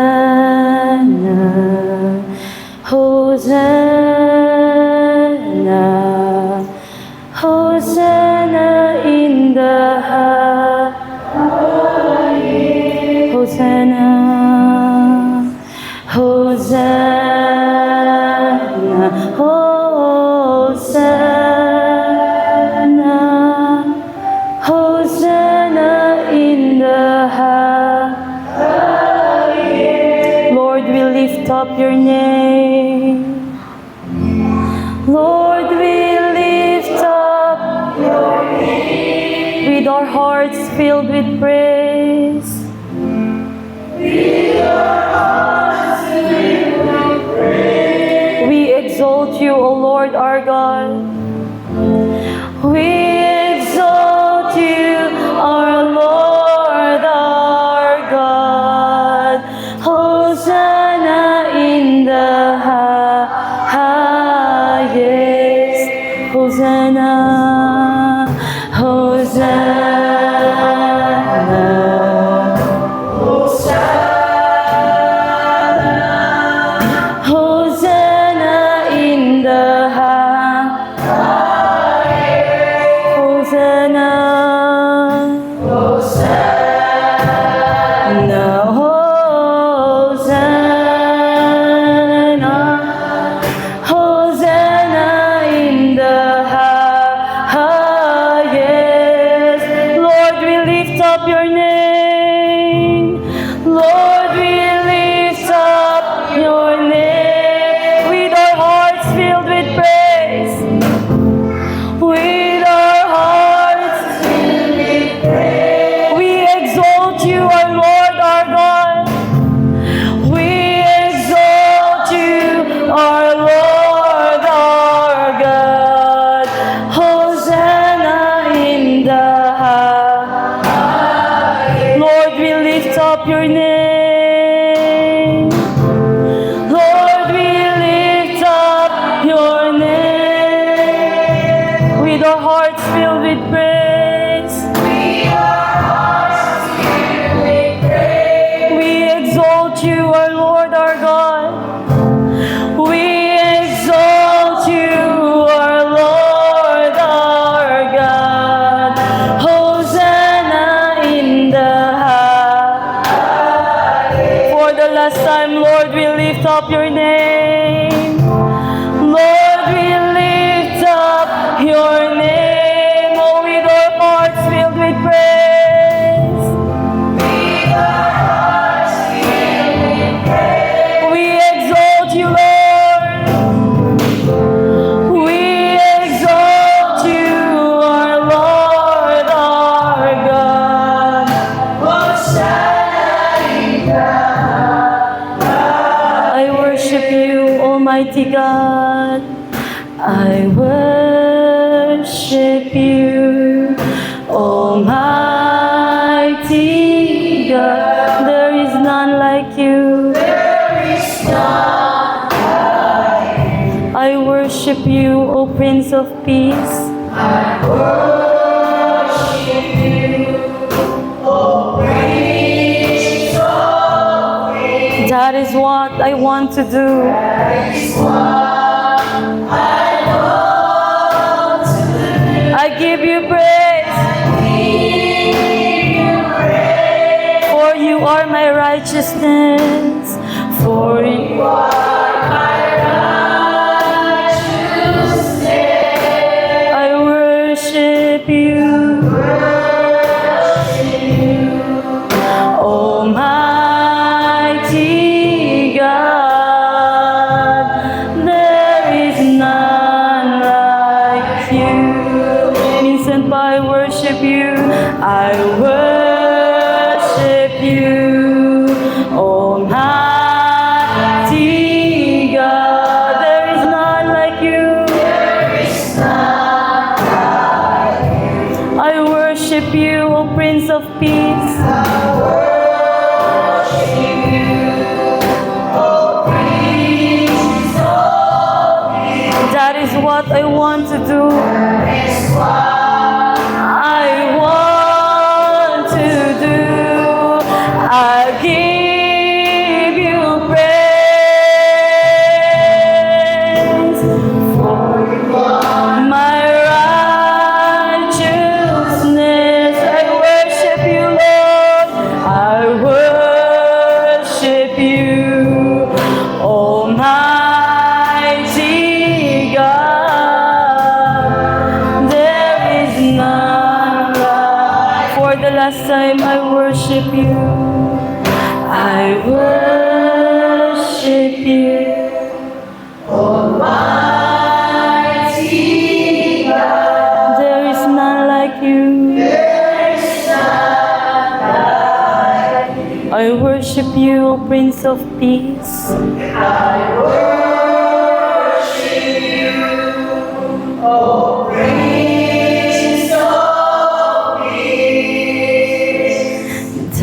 Hosanna, Hosanna, Hosanna in the highest. Hosanna, Hosanna, Hosanna, Hosanna in the highest. Lord, we lift up your name. Lord, we lift up your name with our hearts filled with praise. With our hearts filled with praise. We exalt you, O Lord our God. We exalt you, our Lord our God. Hosanna in the highest. Hosanna, Hosanna, Hosanna, Hosanna in the highest. Hosanna, Hosanna, Hosanna, Hosanna in the highest. Lord, we lift up your name. Lord, we lift up your name with our hearts filled with praise. With our hearts filled with praise. We exalt you, our Lord, our God. We exalt you, our Lord, our God. Hosanna in the highest. Lord, we lift up your name. Lord, we lift up your name with our hearts filled with praise. With our hearts filled with praise. We exalt you, our Lord, our God. We exalt you, our Lord, our God. Hosanna in the highest. For the last time, Lord, we lift up your name. Lord, we lift up your name, oh, with our hearts filled with praise. With our hearts filled with praise. We exalt you, Lord. We exalt you, our Lord, our God. Hosanna in the highest. I worship you, Almighty God. I worship you, Almighty God. There is none like you. There is none like you. I worship you, O Prince of Peace. I worship you, O Prince of Peace. That is what I want to do. That is what I want to do. I give you praise. I give you praise. For you are my righteousness. For you are my righteousness. I worship you. Almighty God, there is none like you. Minsan pa I worship you, I worship you. Almighty God, there is none like you. There is none like you. I worship you, O Prince of Peace. That is what I want to do. That is what I want to do. I the last time I worship you. I worship you, Almighty God. There is none like you. I worship you, O Prince of Peace.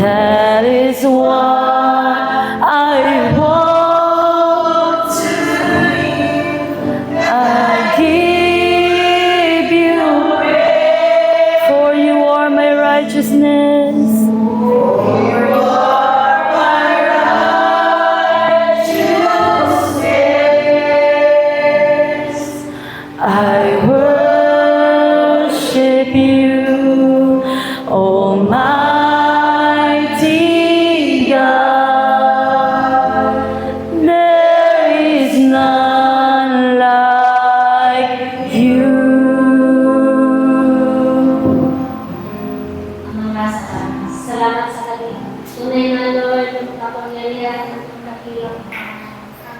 That is what I want to you. I give you praise, for you are my righteousness. I worship you, Almighty God. There is none like you. Salamat sa gabi. Tunay na Lord, ang kapangyarihan at ang kakilang.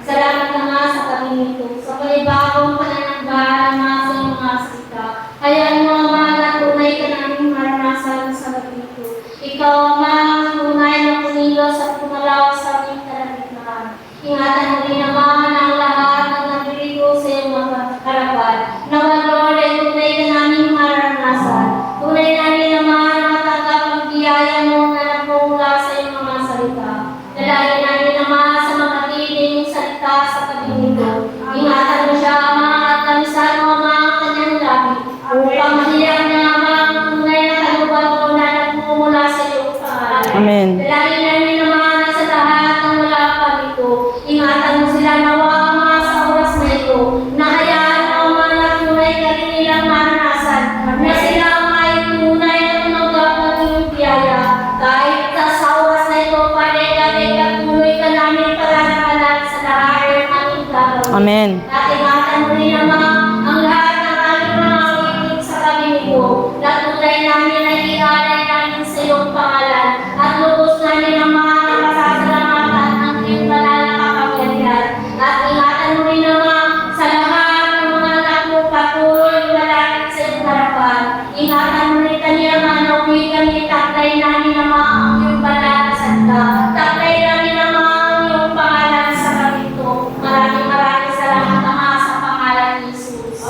Salamat na nga sa gabi nito, sa panibagong pananampalataya nga sa iyong mga salita. Hayaan mo ang mga tunay ka naming maranasan sa gabi nito. Ikaw ang mga tunay na kumilos at kumalaw sa aming kalagitnaan. Ingatan mo rin naman ang lahat ng nabirito sa iyong mga harapan. Nawa Lord ay tunay ka naming maranasan. Tunay namin naman ang matanggap ang biyaya mo na nagmumula sa iyong mga salita. Dalangin namin naman sa mga tiling salita sa gabi nito. Ingatan mo siya, Ama, at kamisan mo, Ama, ang kanyang labi. Upang mahiyang na, Ama, ang tunay na kaluban mo na nagmumula sa iyong pangalan. Amen. Dalangin namin naman sa lahat ng wala pa dito. Ingatan mo sila, nawa, Ama, sa oras na ito. Na hayaan mo, Ama, na tunay ka rin nilang maranasan. Na sila, Ama, ay tunay na tumanggap ng iyong biyaya. Kahit sa oras na ito, pare-pare ka, tuloy ka namin pagkakalan sa lahat ng aming gagawin. Amen. At ingatan mo rin naman ang lahat ng aming mga ulitin sa gabi nito. Na tunay namin ay ialay namin sa iyong pangalan. At lubos namin naman ang masasalamatan ng iyong banal na kapangyarihan. At ingatan mo rin naman sa lahat ng mga nagpupatuloy malapit sa iyong harapan. Ingatan mo rin kanila mga nauwi kami, taklay namin naman ang iyong banal na salita. Taklay namin naman ang iyong pangalan sa gabi nito. Maraming salamat Ama sa pangalan ni Jesus.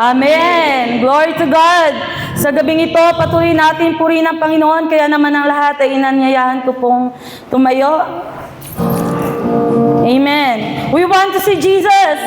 Amen. Glory to God. Sa gabing ito, patuloy natin purihin ang Panginoon. Kaya naman ang lahat ay inanyayahan ko pong tumayo. Amen. We want to see Jesus.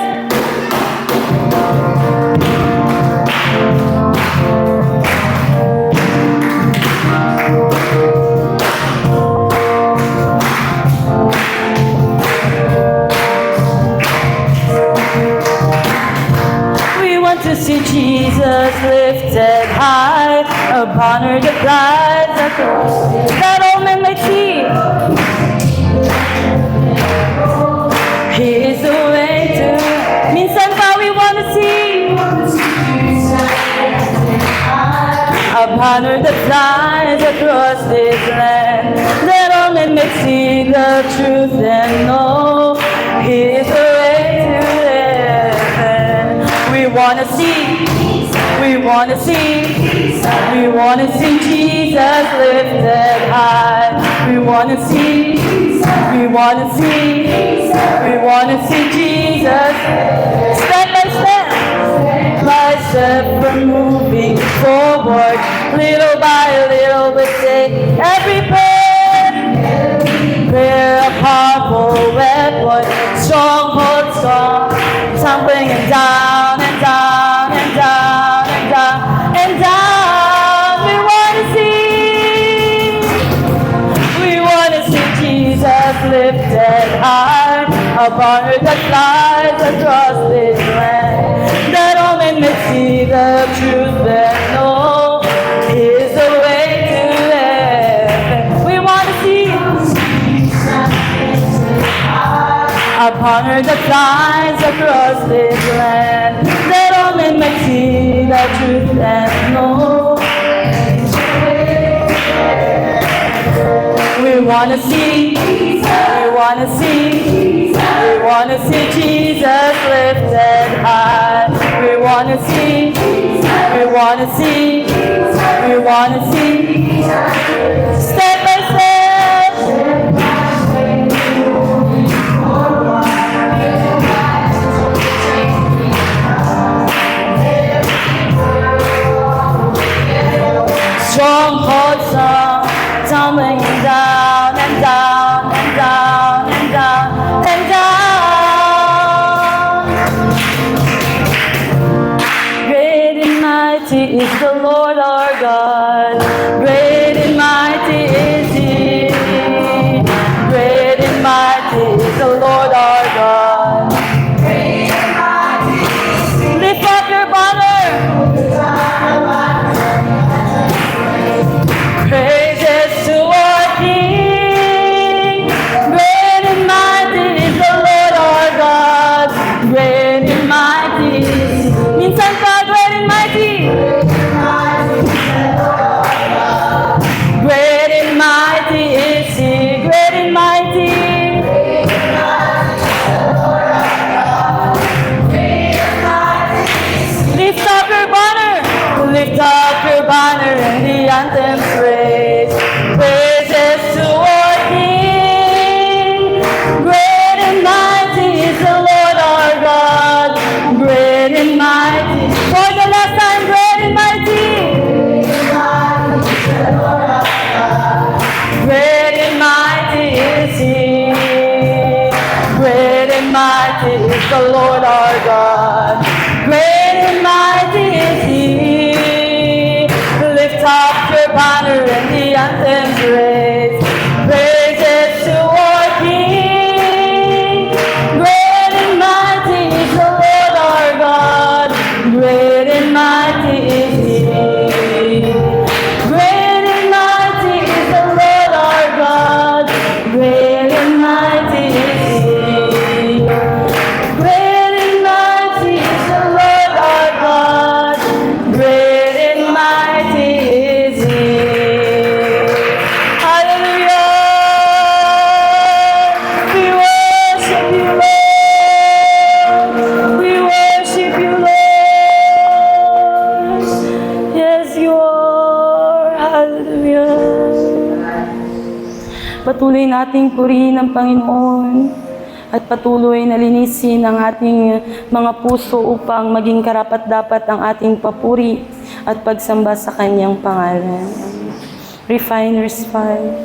We want to see Jesus lifted high upon her that flies that all men might see. He is the way to. Minsan pa we want to see upon her that flies across this land, that all men may see the truth and know He is the way to heaven. We wanna see, we wanna see, we wanna see Jesus lifted high. We wanna see, we wanna see, we wanna see Jesus step by step, we're moving forward, little by little. We say every prayer a powerful weapon, stronghold strong, tumbling and down and down and down and down and down. We wanna see Jesus lifted high upon earth that flies across this land, that all men may see the truth and know He is the way to heaven. We want to see upon earth that flies across this land, that all men may see the truth and know wanna see, we wanna see, we wanna see Jesus lifted high. We wanna see, we wanna see, we wanna see. Step by step, strongholds are tumbling down and down and down and down and down. Great and mighty is the Lord our God. Great and mighty is He. Great and mighty is the Lord our God. Lift up your banner. Praises to our King. Great and mighty is the Lord our God. Great and mighty. Minsan pa, great and mighty. Great and mighty is He. Great and mighty. Lift up your banner. Lift up your banner and the anthems raise. Praises to our King. Great and mighty is the Lord our God. Great and mighty. For the last time, great and mighty. Great and mighty is He. Great and mighty is the Lord our God. Great and mighty is He. Lift up your banner and the anthems raise. Praises to our King. Great and mighty is the Lord our God. Great and mighty is He. Great and mighty is the Lord our God. Great and mighty is He. Great and mighty is the Lord our God. Great and mighty is He. Hallelujah! We worship you, Lord. We worship you, Lord. Yes, you are. Hallelujah. Patuloy nating purihin ang Panginoon at patuloy na linisin ang ating mga puso upang maging karapat-dapat ang ating papuri at pagsamba sa Kanyang pangalan. Refiner's fire.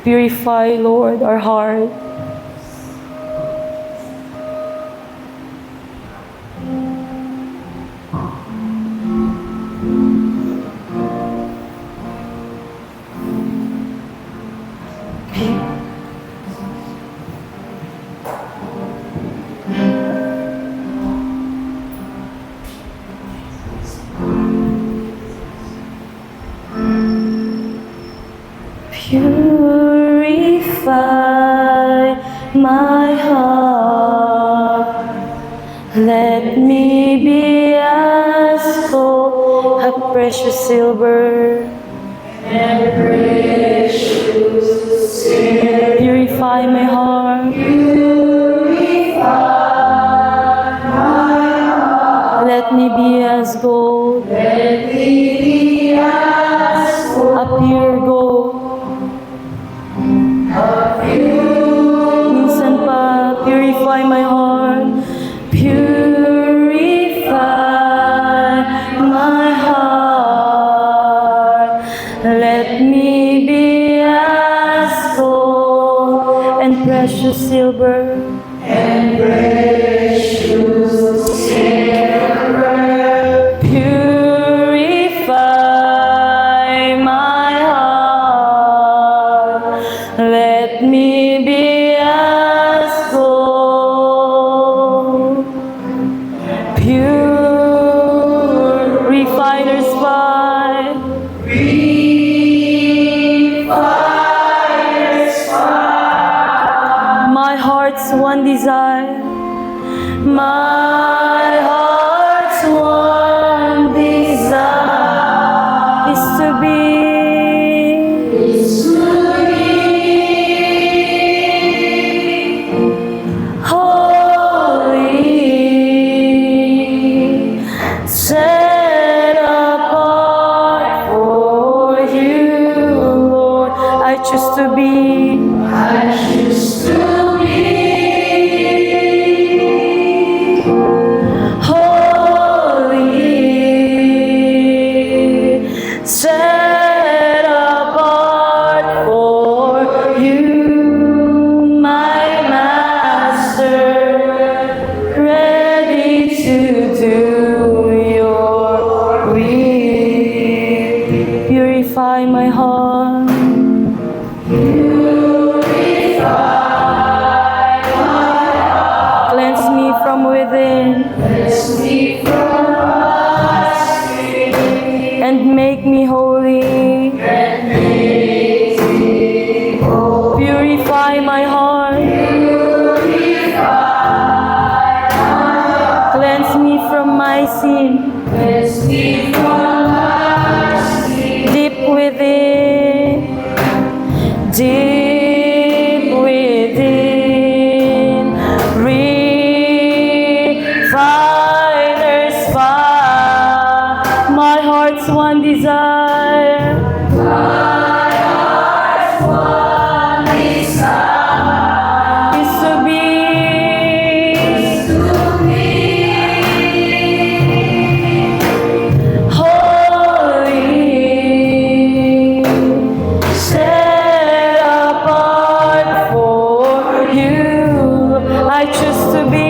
Purify, Lord, our heart. Purify my heart. Let me be as gold, a precious silver. Purify my heart. Let me be as gold. A pure gold. Minsan pa, purify my heart. Purify my heart. Let me be as gold and precious silver. Purify my heart. Let me be as gold. Pure refiner's fire. My heart's one desire. choose to be. Holy, set apart for you, my Master, ready to do your will. Purify my heart. Cleanse me from within. And make me holy. Purify my heart. Cleanse me from my sin. Deep within. Deep within. Refiner's fire. My heart's one desire. Is to be holy, set apart for you. I choose to be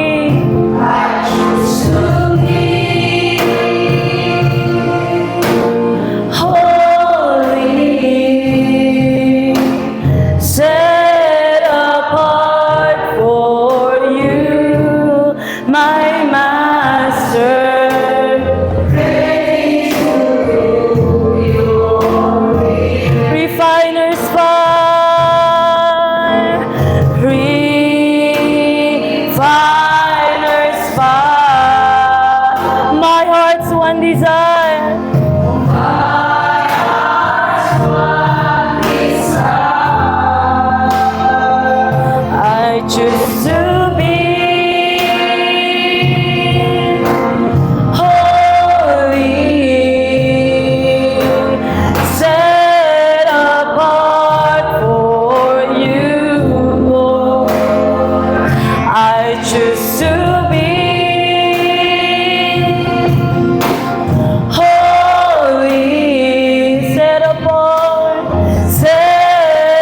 holy, set apart for you, my Master. Refiner's fire, refiner's fire. My heart's one desire. I choose to be holy, set apart for you, Lord. I choose to be holy, set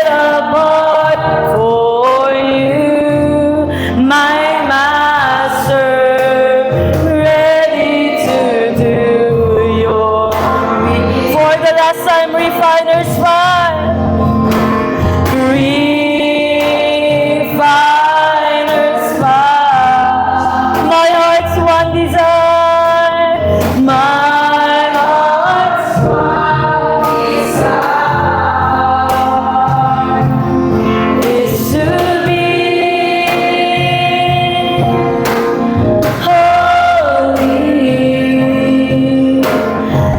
apart for you, my Master, ready to do your will. For the last time, refiner's fire. Refiner's fire. My heart's one desire. My heart's one desire is to be holy,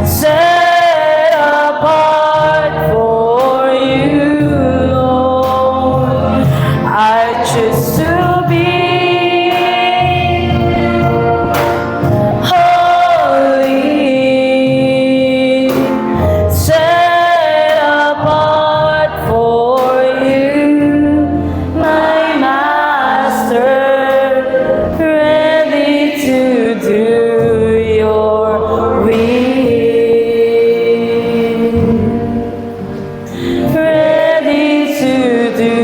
set apart for you, Lord. I choose to be holy, set apart for you, my Master, ready to do your will, ready to do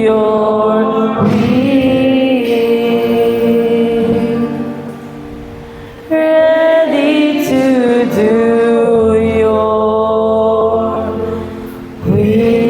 your will, ready to do your will.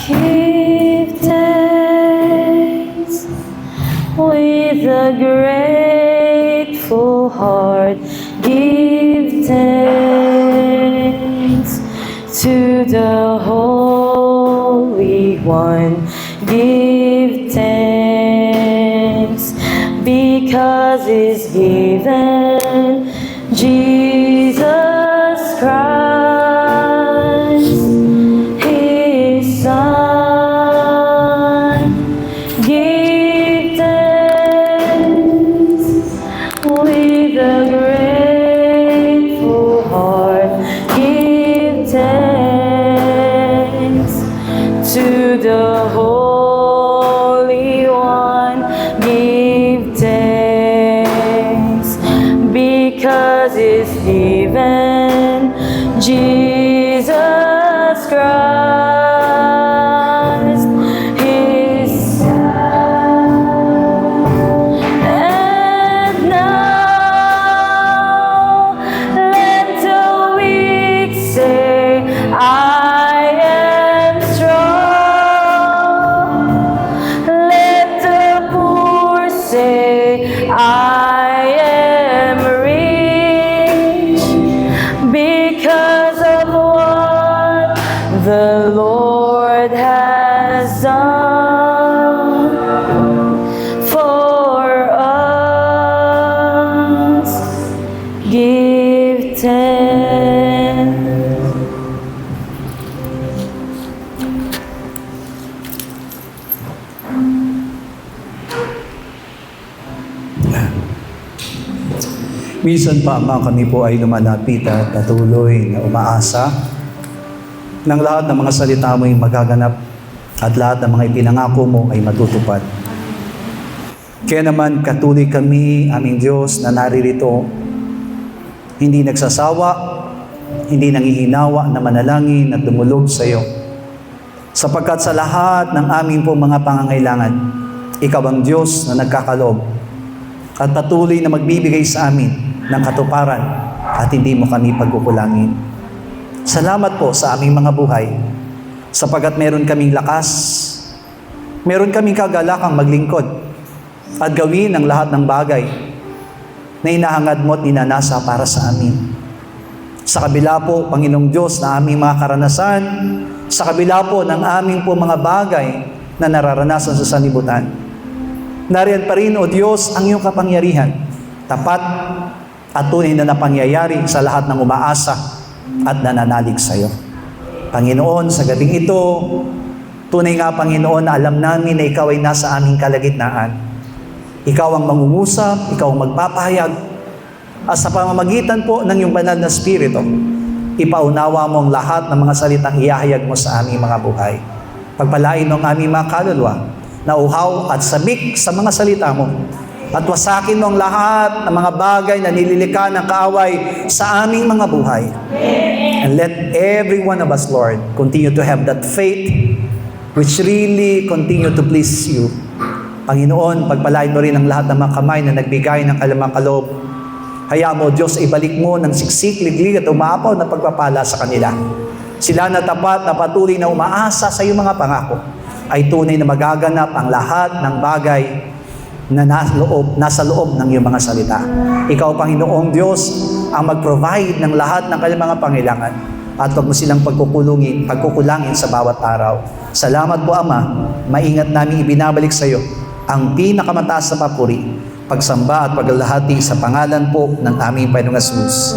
Give thanks with a grateful heart. Give thanks to the Holy Holy One, give thanks, because is given Jesus Christ, His Son. Give thanks with a grateful heart. Give thanks to the Holy One. Give thanks because it's given Jesus Christ, His Son. And now let the weak say, I am strong. Let the poor say, I am rich, because of what the Lord has done for us. Give thanks. Minsan pa, Ama, kami po ay lumalapit at patuloy na umaasa ng lahat ng mga salita mo ay magaganap at lahat ng mga ipinangako mo ay matutupad. Kaya naman katuloy kami, aming Diyos, na naririto, hindi nagsasawa, hindi nangihinawa na manalangin at dumulog sa iyo. Sapagkat sa lahat ng aming po mga pangangailangan, Ikaw ang Diyos na nagkakaloob at patuloy na magbibigay sa amin ng katuparan at hindi mo kami pagkukulangin. Salamat po sa aming mga buhay sapagkat meron kaming lakas, meron kaming kagalakang maglingkod at gawin ang lahat ng bagay na inahangad mo at ninanasa para sa amin. Sa kabila po, Panginoong Diyos, na aming mga karanasan, sa kabila po ng aming po mga bagay na nararanasan sa sanlibutan, nariyan pa rin, O Diyos, ang iyong kapangyarihan, tapat at tunay na napangyayari sa lahat ng umaasa at nananalig sa iyo. Panginoon, sa gabing ito, tunay nga, Panginoon, na alam namin na Ikaw ay nasa aming kalagitnaan. Ikaw ang mangungusap, Ikaw ang magpapahayag, at sa pamamagitan po ng iyong banal na Espiritu, ipaunawa mo ang lahat ng mga salitang ihahayag mo sa aming mga buhay. Pagpalain mo ang aming mga kaluluwa, na uhaw at sabik sa mga salita mo, at wasakin mo ang lahat ng mga bagay na nililikha ng kaaway sa aming mga buhay. And let every one of us, Lord, continue to have that faith which really continue to please you. Panginoon, pagpalain mo rin ang lahat ng mga kamay na nagbigay ng kalamang kaloob. Hayaan mo, Diyos, ibalik mo ng siksik, liglig at umaapaw na pagpapala sa kanila. Sila na tapat na patuloy na umaasa sa iyong mga pangako ay tunay na magaganap ang lahat ng bagay na nasa loob ng iyong mga salita. Ikaw, Panginoong Diyos, ang mag-provide ng lahat ng kanilang mga pangailangan at huwag mo silang pagkukulangin sa bawat araw. Salamat po, Ama. Maingat namin ibinabalik sa iyo ang pinakamataas na papuri, pagsamba at paglalahati sa pangalan po ng aming Panginoong Jesus.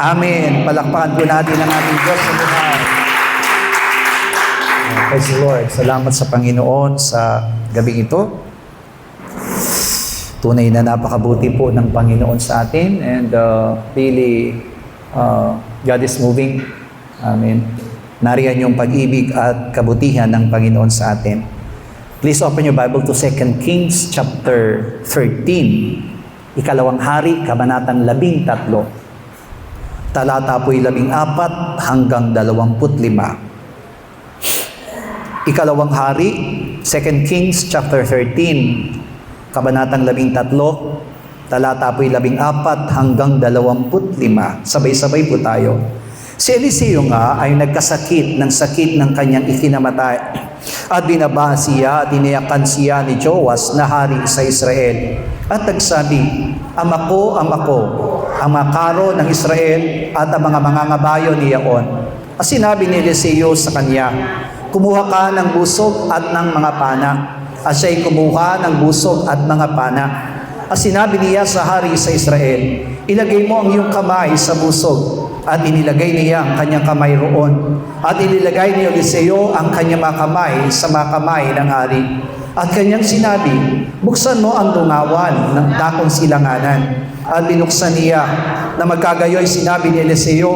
Amen. Palakpakan po natin ang aming Diyos sa buhay. Praise the Lord. Salamat sa Panginoon sa gabing ito. Tunay na napakabuti po ng Panginoon sa atin, and really, God is moving. Amen. Nariyan yung pag-ibig at kabutihan ng Panginoon sa atin. Please open your Bible to 2 Kings chapter 13. Ikalawang Hari, Kabanatang 13. Talata po'y 14 hanggang 25. Ikalawang Hari, 2 Kings chapter 13. Kabanatang 13, talata po'y 14 hanggang 25. Sabay-sabay po tayo. Si Eliseo nga ay nagkasakit ng sakit ng kanyang ikinamatay at binaba siya at iniyakan siya ni Joas na hari sa Israel. At nagsabi, Ama ko, ang makaro ng Israel at ang mga mangangabayo niyaon. At sinabi ni Eliseo sa kanya, kumuha ka ng busog at ng mga pana. At siya'y kumuha ng busog at mga pana. At sinabi niya sa hari sa Israel, ilagay mo ang iyong kamay sa busog. At inilagay niya ang kanyang kamay roon. At inilagay ni Eliseo ang kanyang mga kamay sa mga kamay ng hari. At kanyang sinabi, buksan mo ang dungawan ng dakong silanganan. At binuksan niya na magkagayoy sinabi ni Eliseo,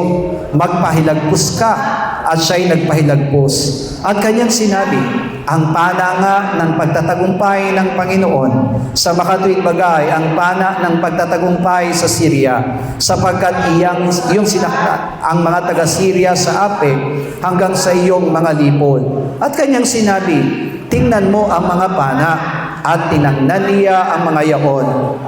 magpahilagpos ka. At siya'y nagpahilagpos. At kanyang sinabi, ang pana nga ng pagtatagumpay ng Panginoon sa makatuwid bagay, ang pana ng pagtatagumpay sa Syria, sapagkat iyong sinakta ang mga taga-Syria sa Ape hanggang sa iyong mga lipod. At kanyang sinabi, tingnan mo ang mga pana, at tinangnan niya ang mga yaon.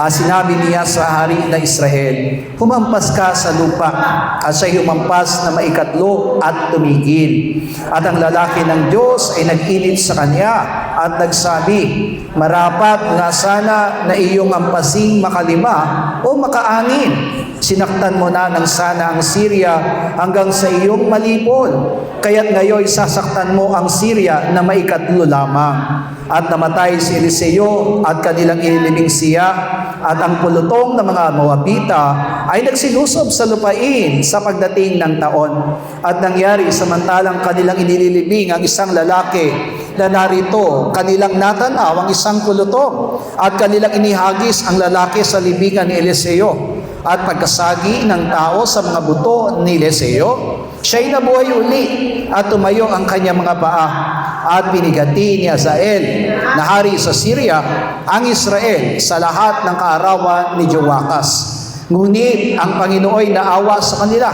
Sinabi niya sa hari na Israel, humampas ka sa lupa, at siya'y humampas na maikatlo at tumigil. At ang lalaki ng Diyos ay nag-init sa kanya at nagsabi, marapat nga sana na iyong ampasing makalima o makaanin. Sinaktan mo na ng sana ang Syria hanggang sa iyong malipol. Kaya't ngayon sasaktan mo ang Syria na maikatlo lamang. At namatay si Eliseo at kanilang ililibing siya, at ang pulutong ng mga Moabita ay nagsilusob sa lupain sa pagdating ng taon. At nangyari samantalang kanilang inililibing ang isang lalaki na narito, kanilang natanaw ang isang pulutong, at kanilang inihagis ang lalaki sa libingan ni Eliseo. At pagkasagi ng tao sa mga buto ni Eliseo, siya'y nabuhay uli at tumayo ang kanyang mga paa. At binigati ni Hazael na hari sa Syria ang Israel sa lahat ng kaarawan ni Joakas. Ngunit ang Panginoon naawa sa kanila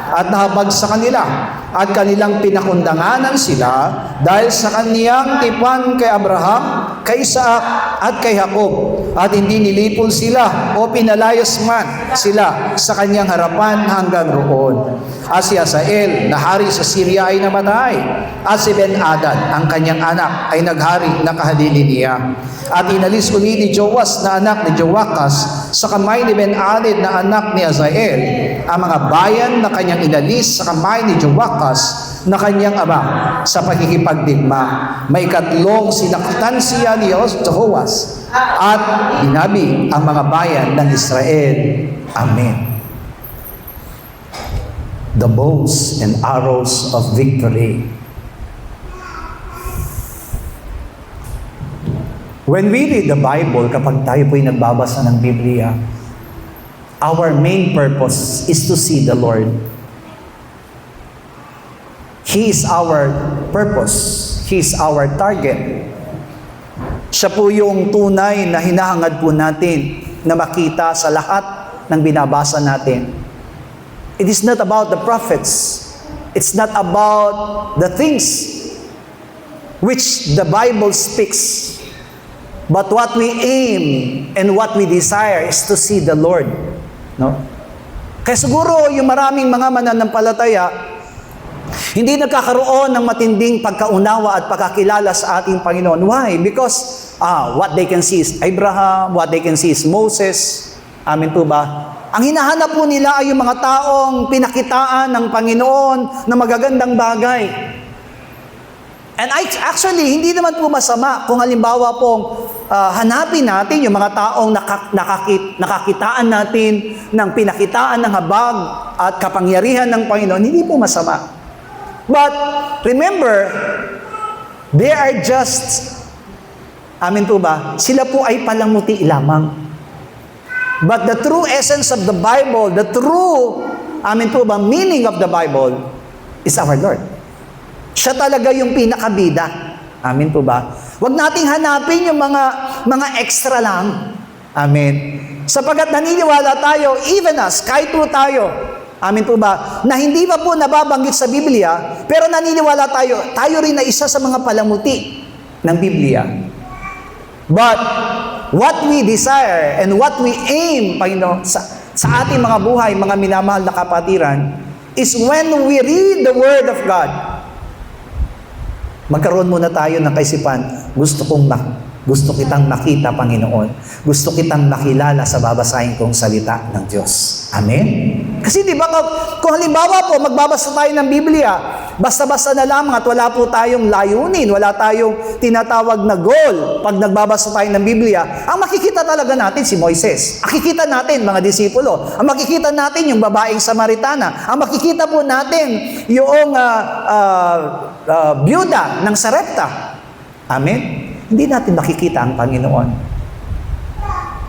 at nahabag sa kanila, at kanilang pinakundanganan sila dahil sa kaniyang tipan kay Abraham, kay Isaac at kay Jacob, at hindi nilipol sila o pinalayas man sila sa kanyang harapan hanggang roon. At si Hazael na hari sa Syria ay namatay, at si Ben-Hadad ang kanyang anak ay naghari na kahalili niya. At inalis uli ni Joas na anak ni Joakas sa kamay ni Ben-Hadad na anak ni Hazael ang mga bayan na kanyang inalis sa kamay ni Joakas na kanyang ama sa pagkikipagdigma. May katlong sinaktan siya ni Jehoas at binabi ang mga bayan ng Israel. Amen. The bows and arrows of victory. When we read the Bible, kapag tayo po'y nagbabasa ng Biblia, our main purpose is to see the Lord. He is our purpose. He is our target. Siya po yung tunay na hinahangad po natin na makita sa lahat ng binabasa natin. It is not about the prophets. It's not about the things which the Bible speaks. But what we aim and what we desire is to see the Lord. No? Kaya siguro yung maraming mga mananampalataya, hindi nagkakaroon ng matinding pagkaunawa at pagkakilala sa ating Panginoon. Why? Because what they can see is Abraham, what they can see is Moses. Amen po ba? Ang hinahanap po nila ay yung mga taong pinakitaan ng Panginoon na magagandang bagay. And actually, hindi naman po masama kung halimbawa pong hanapin natin yung mga taong nakakitaan natin ng pinakitaan ng habag at kapangyarihan ng Panginoon. Hindi po masama. But remember, they are just, amin po ba, sila po ay palamuti lamang. But the true essence of the Bible, the true, amin po ba, meaning of the Bible is our Lord. Siya talaga yung pinakabida. Amin po ba? Huwag nating hanapin yung mga extra lang. Amen. Sapagkat naniniwala tayo, even us, kahit po tayo, amin po ba, na hindi pa po nababanggit sa Biblia, pero naniniwala tayo rin na isa sa mga palamuti ng Biblia. But what we desire and what we aim, Panginoon, sa ating mga buhay, mga minamahal na kapatiran, is when we read the Word of God, magkaroon muna tayo ng kaisipan, gusto kong Gusto kitang makita, Panginoon. Gusto kitang makilala sa babasahin kong salita ng Diyos. Amen? Kasi di ba, kung halimbawa po, magbabasa tayo ng Biblia, basta-basta na lamang at wala po tayong layunin, wala tayong tinatawag na goal pag nagbabasa tayo ng Biblia, ang makikita talaga natin si Moises. Makikita natin mga disipulo. Ang makikita natin yung babaeng Samaritana. Ang makikita po natin yung byuda ng Sarepta. Amen? Hindi natin makikita ang Panginoon.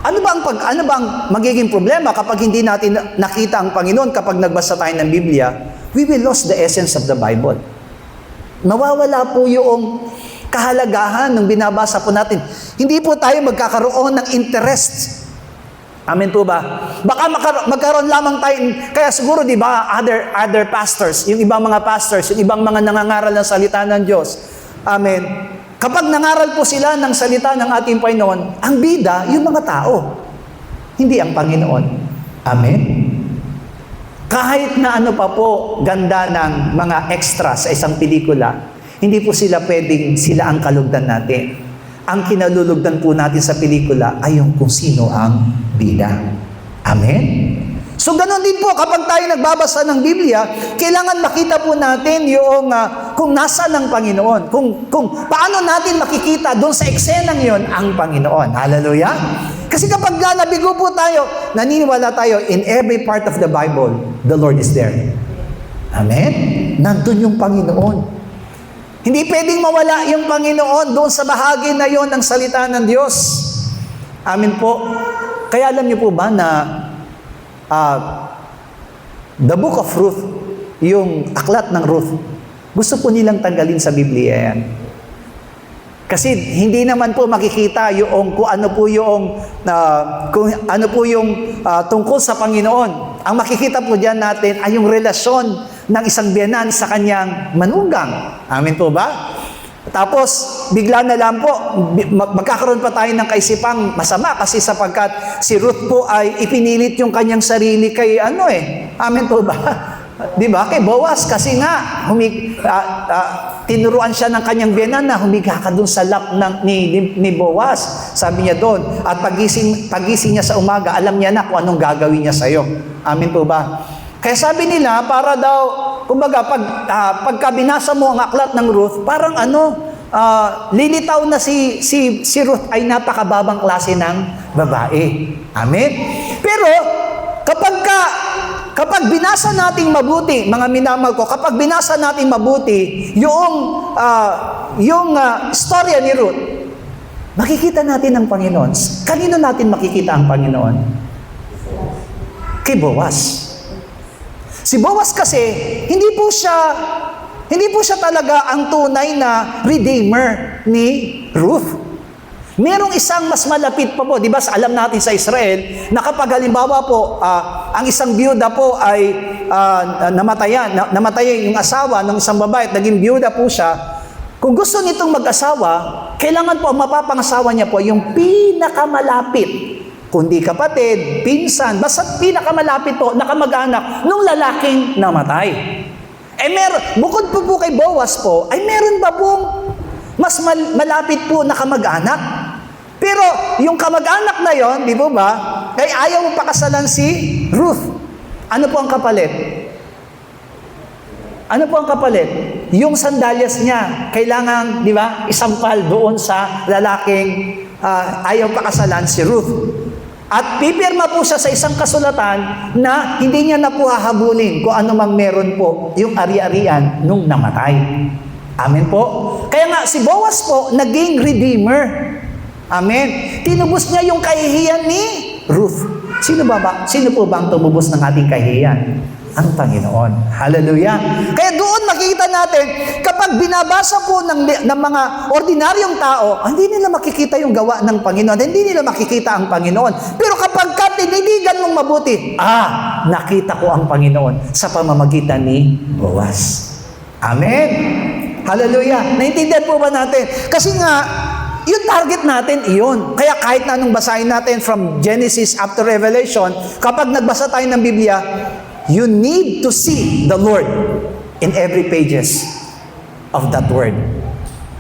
Ano bang magiging problema kapag hindi natin nakita ang Panginoon kapag nagbasa tayo ng Biblia? We will lose the essence of the Bible. Mawawala po yung kahalagahan ng binabasa po natin. Hindi po tayo magkakaroon ng interest. Amen po ba? Baka magkaroon lamang tayo, kaya siguro di ba, other pastors, yung ibang mga pastors, yung ibang mga nangangaral ng salita ng Diyos. Amen. Kapag nangaral po sila ng salita ng ating Panginoon, ang bida, yung mga tao. Hindi ang Panginoon. Amen? Kahit na ano pa po, ganda ng mga extra sa isang pelikula, hindi po sila ang kalugdan natin. Ang kinalulugdan po natin sa pelikula ay yung kung sino ang bida. Amen? So, ganun din po, kapag tayo nagbabasa ng Biblia, kailangan makita po natin yung kung nasaan ang Panginoon. Kung paano natin makikita doon sa eksenang yon ang Panginoon. Hallelujah! Kasi kapag nabigo po tayo, naniniwala tayo, in every part of the Bible, the Lord is there. Amen? Nandun yung Panginoon. Hindi pwedeng mawala yung Panginoon doon sa bahagi na yon ng salita ng Diyos. Amen po. Kaya alam niyo po ba na the book of Ruth, yung aklat ng Ruth, gusto po nilang tanggalin sa Biblia yan. Kasi hindi naman po makikita yung kung ano po yung tungkol sa Panginoon. Ang makikita po diyan natin ay yung relasyon ng isang biyenan sa kanyang manugang. Amen po ba? Tapos, bigla na lang po, magkakaroon pa tayo ng kaisipang masama kasi sapagkat si Ruth po ay ipinilit yung kanyang sarili kay Amen po ba? Di ba? Kay Boaz kasi nga, tinuruan siya ng kanyang biyenan na humiga ka dun sa lap ni Boaz. Sabi niya doon. At pagising niya sa umaga, alam niya na kung anong gagawin niya sa'yo. Amen po ba? Kaya sabi nila, para daw, kumbaga, pagka binasa mo ang aklat ng Ruth, parang lilitaw na si Ruth ay napakababang klase ng babae. Amen? Pero, kapag binasa nating mabuti, mga minamahal ko, kapag binasa nating mabuti, yung storya ni Ruth, makikita natin ang Panginoon. Kanino natin makikita ang Panginoon? Kay Boaz. Si Boaz kasi, hindi po siya talaga ang tunay na redeemer ni Ruth. Merong isang mas malapit pa po, di ba? Alam natin sa Israel na kapag halimbawa po, ang isang byuda po ay namatayan yung asawa ng isang babae at naging byuda po siya, kung gusto nitong mag-asawa, kailangan po ang mapapangasawa niya po yung pinakamalapit. Kundi kapatid, pinsan, basta pinakamalapit po, nakamag-anak nung lalaking namatay. Bukod po kay Boaz po, ay meron ba pong mas malapit po na kamag-anak? Pero yung kamag-anak na yon, di po ba, ay ayaw mo pakasalan si Ruth. Ano po ang kapalit? Ano po ang kapalit? Yung sandalyas niya, kailangan, di ba, isampal doon sa lalaking ayaw pakasalan si Ruth. At pipirma po siya sa isang kasulatan na hindi niya na po hahabulin kung ano mang meron po yung ari-arian nung namatay. Amen po? Kaya nga, si Boaz po, naging redeemer. Amen? Tinubos niya yung kahihiyan ni Ruth. Sino po ba ang tumubos ng ating kahihiyan? Ang Panginoon. Hallelujah. Kaya doon makikita natin, kapag binabasa po ng mga ordinaryong tao, hindi nila makikita yung gawa ng Panginoon. Hindi nila makikita ang Panginoon. Pero kapag tinitigan mong mabuti, nakita ko ang Panginoon sa pamamagitan ni Boaz. Amen. Hallelujah. Naintindihan po ba natin? Kasi nga, yung target natin, iyon. Kaya kahit na anong basahin natin from Genesis up to Revelation, kapag nagbasa tayo ng Biblia, you need to see the Lord in every pages of that word.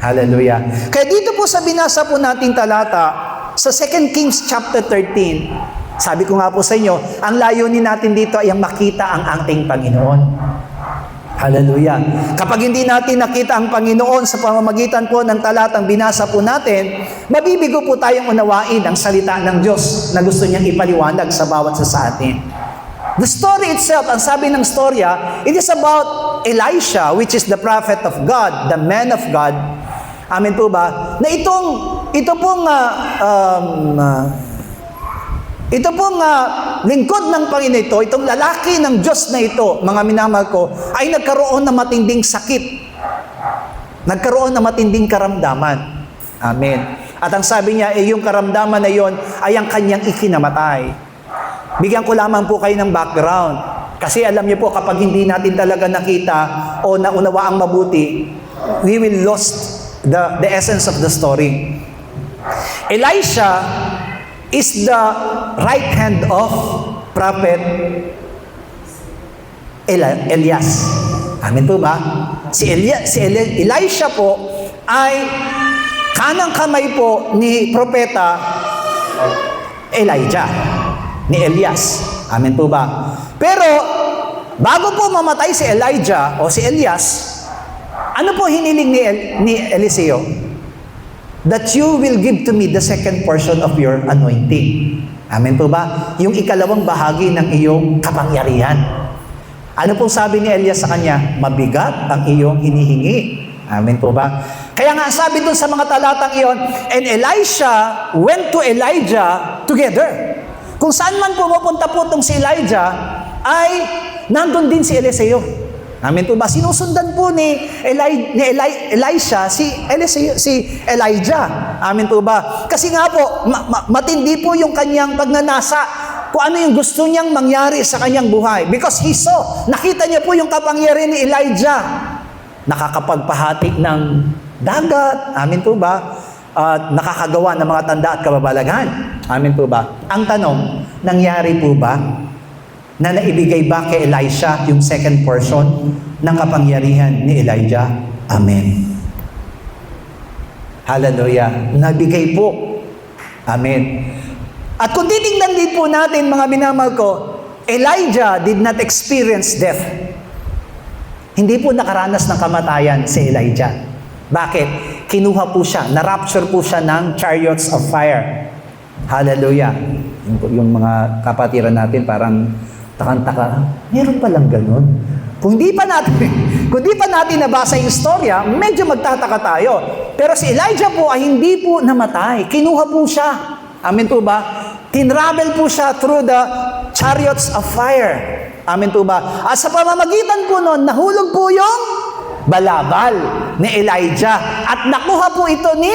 Hallelujah. Kaya dito po sa binasa po nating talata, sa 2 Kings chapter 13, sabi ko nga po sa inyo, ang layunin natin dito ay ang makita ang ating Panginoon. Hallelujah. Kapag hindi natin nakita ang Panginoon sa pamamagitan po ng talatang binasa po natin, mabibigo po tayong unawain ang salita ng Diyos na gusto niyang ipaliwanag sa bawat isa sa atin. The story itself, ang sabi ng storya, it is about Elisha, which is the prophet of God, the man of God. Amen po ba? Na ito pong lingkod ng Panginoon ito, itong lalaki ng Diyos na ito, mga minamahal ko, ay nagkaroon ng matinding sakit. Nagkaroon ng matinding karamdaman. Amen. At ang sabi niya, yung karamdaman na yon ay ang kanyang ikinamatay. Bigyan ko lamang po kayo ng background. Kasi alam niyo po, kapag hindi natin talaga nakita o naunawaang mabuti, we will lost the essence of the story. Elisha is the right hand of prophet Elias. Amen po ba? Si Elisha po ay kanang kamay po ni propeta Elijah, ni Elias. Amen po ba? Pero bago po mamatay si Elijah o si Elias, ano po hiniling ni Eliseo? That you will give to me the second portion of your anointing. Amen po ba? Yung ikalawang bahagi ng iyong kapangyarihan. Ano pong sabi ni Elias sa kanya? Mabigat ang iyong hinihingi. Amen po ba? Kaya nga sabi dun sa mga talatang iyon, and Elisha went to Elijah together. Kung saan man pumupunta po itong si Elijah, ay nandun din si Eliseo. Amen po ba? Sinusundan po ni Elisha si Elijah. Amen po ba? Kasi nga po, matindi po yung kanyang pagnanasa kung ano yung gusto niyang mangyari sa kanyang buhay. Because he saw, nakita niya po yung kapangyarihan ni Elijah. Nakakapagpahati ng dagat. Amen po ba? At nakakagawa ng mga tanda at kababalaghan. Amen po ba? Ang tanong, nangyari po ba na naibigay ba kay Elisha yung second portion ng kapangyarihan ni Elijah? Amen. Hallelujah. Nabigay po. Amen. At kung titingnan din po natin, mga minamahal ko, Elijah did not experience death. Hindi po nakaranas ng kamatayan si Elijah. Bakit? Kinuha po siya, na-rapture po siya ng chariots of fire. Hallelujah. Yung mga kapatiran natin parang takang-taka, meron palang ganun. Kung di pa natin nabasa yung istorya, medyo magtataka tayo. Pero si Elijah po ay hindi po namatay. Kinuha po siya. Amen po ba? Tinravel po siya through the chariots of fire. Amen po ba? At sa pamamagitan po noon, nahulog po yung balabal ni Elijah. At nakuha po ito ni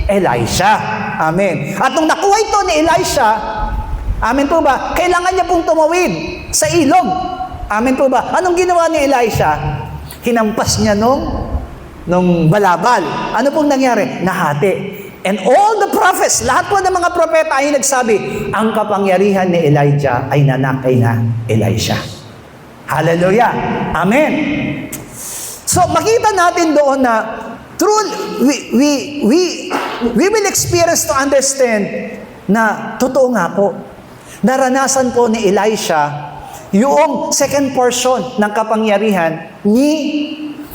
Elisha. Amen. At nung nakuha ito ni Elisha, amen po ba? Kailangan niya pong tumawid sa ilog. Amen po ba? Anong ginawa ni Elisha? Hinampas niya nung balabal. Ano pong nangyari? Nahati. And all the prophets, lahat po ng mga propeta ay nagsabi, ang kapangyarihan ni Elijah ay nanakay na Elisha. Hallelujah. Amen. So makita natin doon na we will experience to understand na totoo nga po. Naranasan po ni Elisha yung second portion ng kapangyarihan ni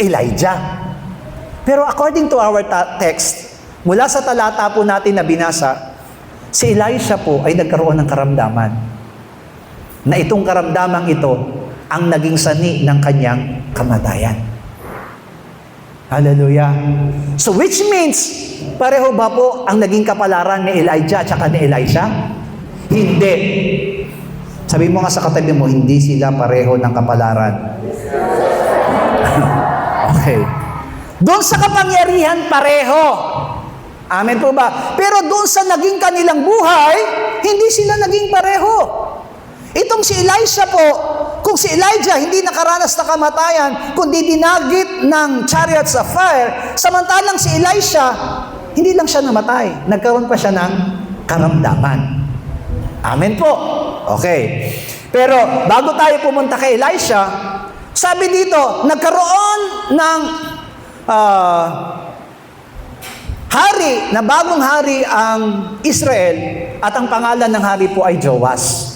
Elijah. Pero according to our text, mula sa talata po natin na binasa, si Elisha po ay nagkaroon ng karamdaman. Na itong karamdamang ito ang naging sani ng kanyang kamatayan. Hallelujah. So which means, pareho ba po ang naging kapalaran ni Elijah at saka ni Elisha? Hindi. Sabi mo nga sa katabi mo, hindi sila pareho ng kapalaran. Okay. Doon sa kapangyarihan, pareho. Amen po ba? Pero doon sa naging kanilang buhay, hindi sila naging pareho. Itong si Elisha po, kung si Elijah hindi nakaranas na kamatayan, kundi dinagit ng chariots of fire, samantalang si Elisha, hindi lang siya namatay, nagkaroon pa siya ng karamdaman. Amen po. Okay. Pero bago tayo pumunta kay Elisha, sabi dito, nagkaroon ng hari, na bagong hari ang Israel at ang pangalan ng hari po ay Joas.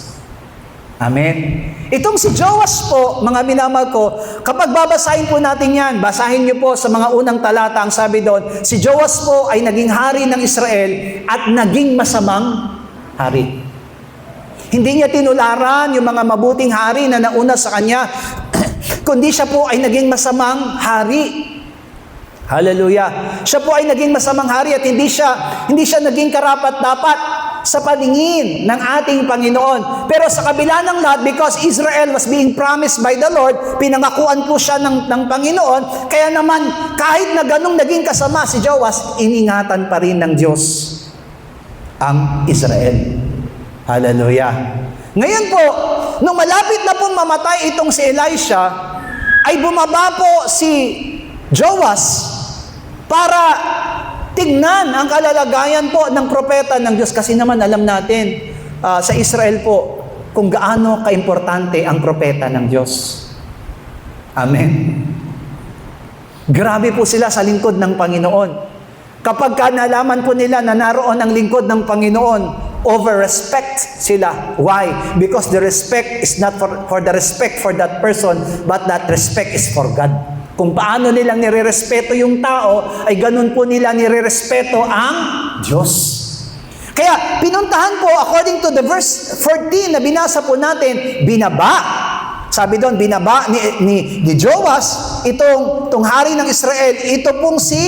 Amen. Itong si Joas po, mga minamahal ko, kapag babasahin po natin yan, basahin niyo po sa mga unang talata, ang sabi doon, si Joas po ay naging hari ng Israel at naging masamang hari. Hindi niya tinularan yung mga mabuting hari na nauna sa kanya, kundi siya po ay naging masamang hari. Hallelujah. Siya po ay naging masamang hari at hindi siya naging karapat-dapat sa paningin ng ating Panginoon. Pero sa kabila ng lahat, because Israel was being promised by the Lord, pinangakuan po siya ng Panginoon, kaya naman kahit na ganong naging kasama si Joas, iningatan pa rin ng Diyos ang Israel. Hallelujah. Ngayon po, nung malapit na pong mamatay itong si Elisha, ay bumaba po si Joas para tingnan ang kalalagayan po ng propeta ng Diyos. Kasi naman alam natin sa Israel po kung gaano kaimportante ang propeta ng Diyos. Amen. Grabe po sila sa lingkod ng Panginoon. Kapag nalaman po nila na naroon ang lingkod ng Panginoon, over-respect sila. Why? Because the respect is not for the respect for that person, but that respect is for God. Kung paano nilang nirerespeto yung tao, ay ganun po nila nirerespeto ang Diyos. Kaya, pinuntahan po, according to the verse 14 na binasa po natin, binaba. Sabi doon, binaba ni Joas, itong hari ng Israel, ito pong si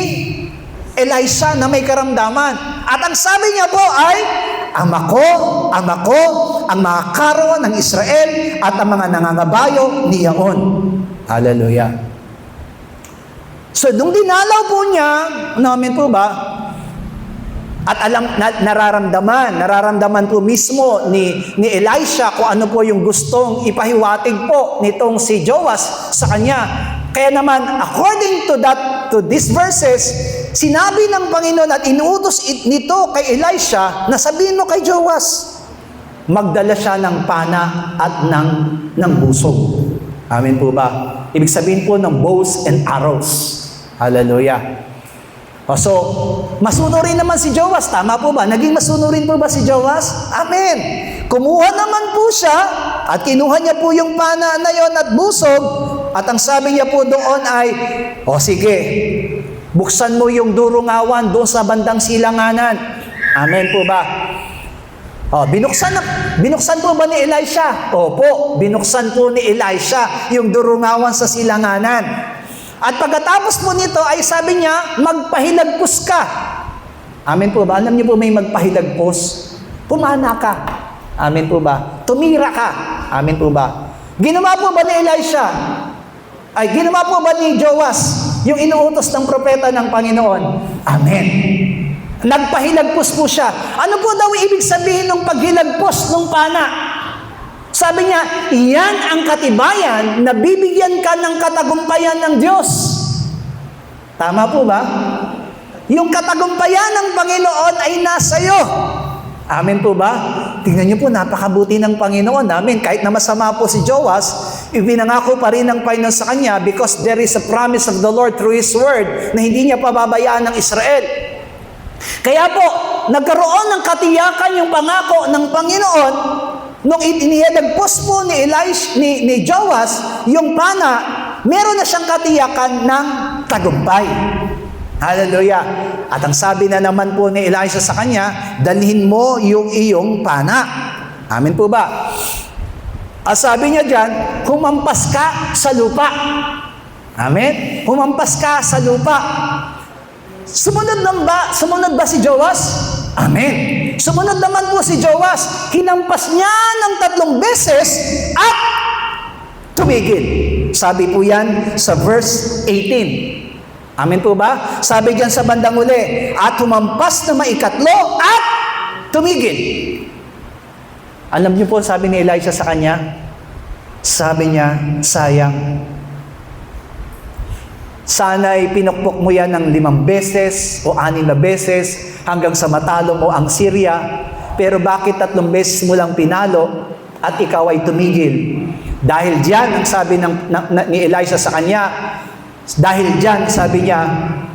Elisha na may karamdaman. At ang sabi niya po ay, Ama ko, ang mga karo ng Israel at ang mga nangangabayo niyaon. Hallelujah. So, nung dinalaw po niya, namin po ba, at nararamdaman po mismo ni Elisha kung ano po yung gustong ipahiwatig po nitong si Joas sa kanya. Kaya naman, according to these verses, sinabi ng Panginoon at inuutos nito kay Elisha na sabihin mo kay Joas, magdala siya ng pana at ng busog. Amen po ba? Ibig sabihin po ng bows and arrows. Hallelujah. So, masunurin naman si Joas. Tama po ba? Naging masunurin po ba si Joas? Amen. Kumuha naman po siya at kinuha niya po yung pana na yon at busog at ang sabi niya po doon ay, sige, buksan mo yung durungawan doon sa bandang silanganan. Amen po ba? Binuksan po ba ni Elisha? Opo, binuksan po ni Elisha yung durungawan sa silanganan. At pagkatapos po nito ay sabi niya, magpahilagpos ka. Amen po ba? Alam niyo po may magpahilagpos? Pumana ka. Amen po ba? Tumira ka. Amen po ba? Ginawa po ba ni Elisha? Ginawa po ba ni Joas yung inuutos ng propeta ng Panginoon? Amen. Nagpahilagpos po siya. Ano po daw ibig sabihin ng paghilagpos ng pana? Sabi niya, iyan ang katibayan na bibigyan ka ng katagumpayan ng Diyos. Tama po ba? Yung katagumpayan ng Panginoon ay nasa iyo. Amen po ba? Tingnan niyo po, napakabuti ng Panginoon. Amen. Kahit na masama po si Joas, ibinangako pa rin ng Panginoon sa kanya because there is a promise of the Lord through His Word na hindi niya pababayaan ng Israel. Kaya po, nagkaroon ng katiyakan yung pangako ng Panginoon nung inihilagpos po ni Joas yung pana, meron na siyang katiyakan ng tagumpay. Hallelujah. At ang sabi na naman po ni Elisha sa kanya, dalhin mo yung iyong pana. Amen po ba? At sabi niya dyan, humampas ka sa lupa. Amen? Humampas ka sa lupa. Sumunod ba si Joas? Amen. Sumunod naman po si Joas. Hinampas niya ng 3 beses at tumigil. Sabi po yan sa verse 18. Amen po ba? Sabi diyan sa bandang uli, at humampas na maikatlo at tumigil. Alam niyo po, sabi ni Elisha sa kanya, sabi niya, sayang. Sana'y pinukpok mo yan ng 5 beses o 6 na beses hanggang sa matalo mo ang Syria. Pero bakit 3 beses mo lang pinalo at ikaw ay tumigil? Dahil diyan, ang sabi ni Elisha sa kanya, Dahil dyan, sabi niya,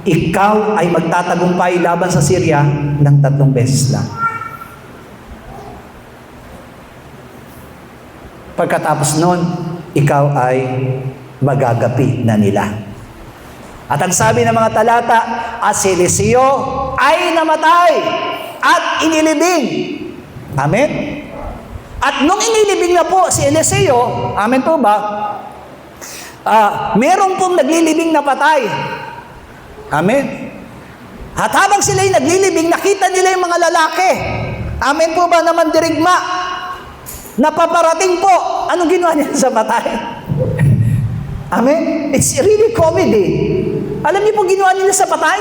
ikaw ay magtatagumpay laban sa Syria ng 3 beses lang. Pagkatapos nun, ikaw ay magagapi na nila. At ang sabi ng mga talata, si Eliseo ay namatay at inilibing. Amen? At nung inilibing na po si Eliseo, amen po ba? Meron pong naglilibing na patay. Amen? At habang sila'y naglilibing, nakita nila yung mga lalaki. Amen po ba naman dirigma? Napaparating po. Anong ginawa niya sa patay? Amen? It's really comedy. Alam niyo po ginawa nila sa patay?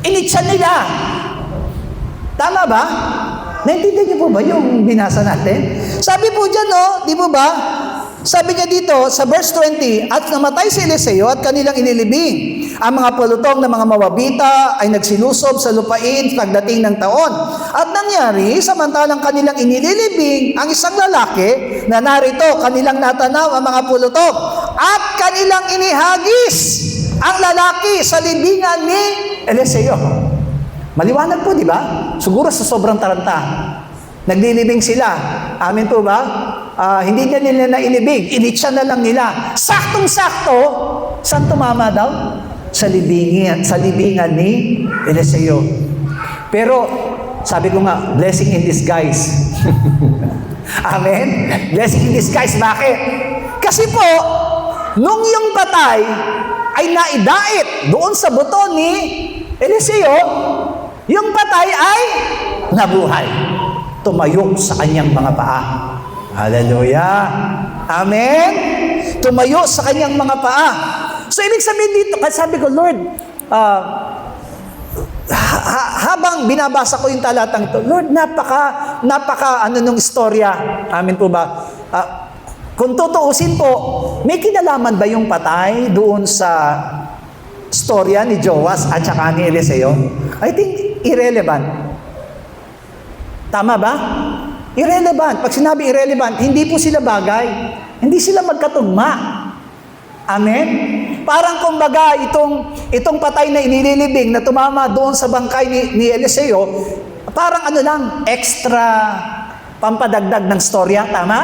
Initsan nila. Tama ba? Naintindihan niyo po ba yung binasa natin? Sabi po dyan, no? Di po ba? Sabi niya dito, sa verse 20, at namatay si Eliseo at kanilang inilibing. Ang mga pulutong ng mga Moabita ay nagsilusob sa lupain pagdating ng taon. At nangyari, samantalang kanilang inililibing ang isang lalaki na narito, kanilang natanaw ang mga pulutong at kanilang inihagis ang lalaki sa libingan ni Eliseo. Maliwanag po, di ba? Siguro sa sobrang taranta. Naglilibing sila. Amin po ba? Hindi na nila nailibing. Initsa na lang nila. Saktong-sakto, saan tumama daw? Sa libingan ni Eliseo. Pero, sabi ko nga, blessing in disguise. Amen? Blessing in disguise. Bakit? Kasi po, nung yung patay ay naidait doon sa buto ni Eliseo, yung patay ay nabuhay. Tumayo sa kanyang mga paa. Hallelujah! Amen? Tumayo sa kanyang mga paa. So, ibig sabihin dito, sabi ko, Lord, habang binabasa ko yung talatang to, Lord, napaka nung istorya. Amen po ba? Kung tutuusin po, may kinalaman ba yung patay doon sa storya ni Joas at saka ni Eliseo? I think irrelevant. Tama ba? Irrelevant. Pag sinabi irrelevant, hindi po sila bagay. Hindi sila magkatugma. Amen? Parang kumbaga, itong patay na inililibing na tumama doon sa bangkay ni Eliseo, parang extra pampadagdag ng storya. Tama?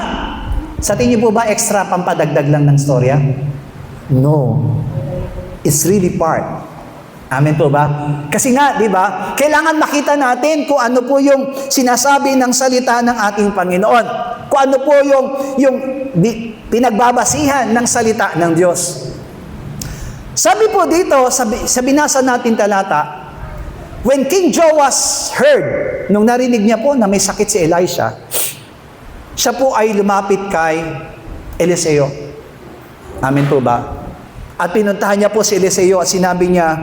Sa tingin po ba extra pampadagdag lang ng storya? No. It's really part. Amen po ba? Kasi nga, di ba, kailangan makita natin kung ano po yung sinasabi ng salita ng ating Panginoon. Kung ano po yung pinagbabasihan ng salita ng Diyos. Sabi po dito, sa binasa natin talata, when King Joas heard, nung narinig niya po na may sakit si Elisha, siya po ay lumapit kay Eliseo. Amen po ba? At pinuntahan niya po si Eliseo at sinabi niya,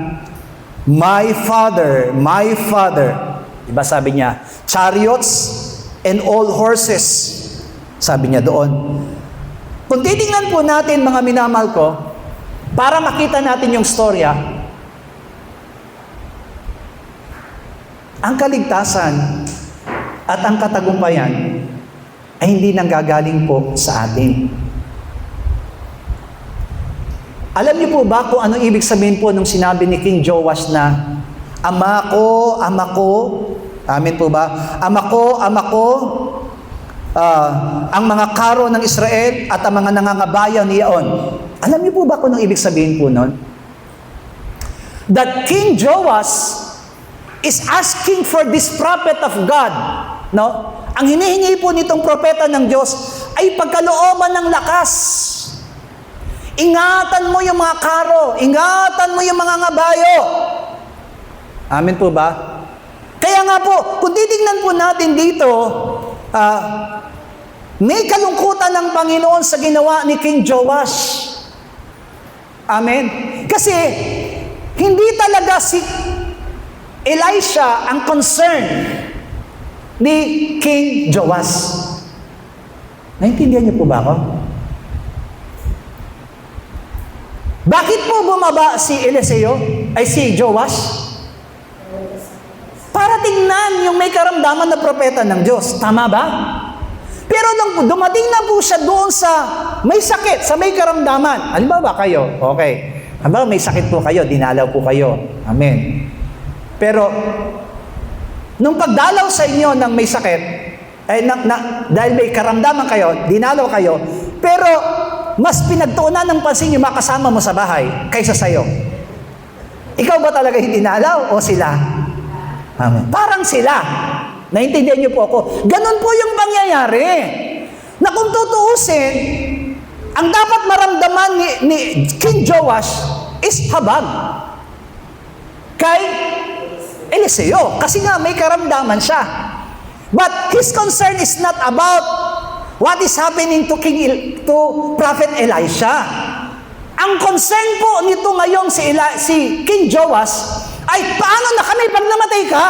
my father, diba sabi niya, chariots and all horses, sabi niya doon. Kung titingnan po natin mga minamahal ko, para makita natin yung storya, ang kaligtasan at ang katagumpayan ay hindi nanggagaling po sa atin. Alam niyo po ba kung anong ibig sabihin po nung sinabi ni King Joash na, Ama ko, amen po ba? Ama ko, ang mga karo ng Israel at ang mga nangangabayan niyaon. Alam niyo po ba kung anong ibig sabihin po nun? That King Joash is asking for this prophet of God, no? Ang hinihingi po nitong propeta ng Diyos ay pagkalooban ng lakas. Ingatan mo yung mga karo. Ingatan mo yung mga ngabayo. Amen po ba? Kaya nga po, kung titignan po natin dito, may kalungkutan ng Panginoon sa ginawa ni King Joash. Amen? Kasi, hindi talaga si Elisha ang concern ni King Joash. Naintindihan niyo po ba ako? Bakit po bumaba si Eliseo, si Joash? Para tingnan yung may karamdaman na propeta ng Diyos. Tama ba? Pero nung dumating na po siya doon sa may sakit, sa may karamdaman. Halimbawa kayo, okay. Aba, may sakit po kayo, dinalaw po kayo. Amen. Pero, nung pagdalaw sa inyo ng may sakit, dahil may karamdaman kayo, dinalaw kayo, pero mas pinagtuunan ng pansin yung makasama mo sa bahay kaysa sa'yo. Ikaw ba talaga yung dinalaw o sila? Amen. Parang sila. Naintindihan niyo po ako. Ganon po yung pangyayari. Na kung tutuusin, ang dapat maramdaman ni King Joash is habag kay Eliseo. Kasi nga may karamdaman siya. But his concern is not about what is happening to Prophet Elisha. Ang concern po nito ngayon si King Joash ay paano na kami pag namatay ka?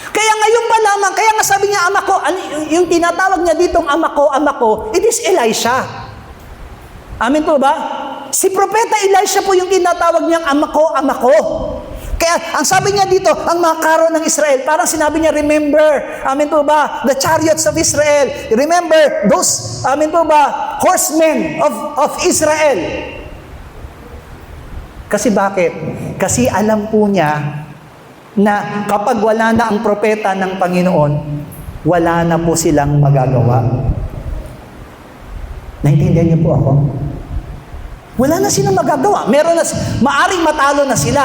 Kaya ngayon pa lamang, kaya nga sabi niya, ama ko, yung tinatawag niya ditong ama ko, it is Elisha. Amen po ba? Si Propeta Elisha po yung tinatawag niyang ama ko. Kaya ang sabi niya dito, ang mga karo ng Israel, parang sinabi niya, remember, amen po ba, the chariots of Israel. Remember those, amen po ba, horsemen of Israel. Kasi bakit? Kasi alam po niya na kapag wala na ang propeta ng Panginoon, wala na po silang magagawa. Naintindihan niyo po ako? Wala na silang magagawa. Maaring matalo na sila.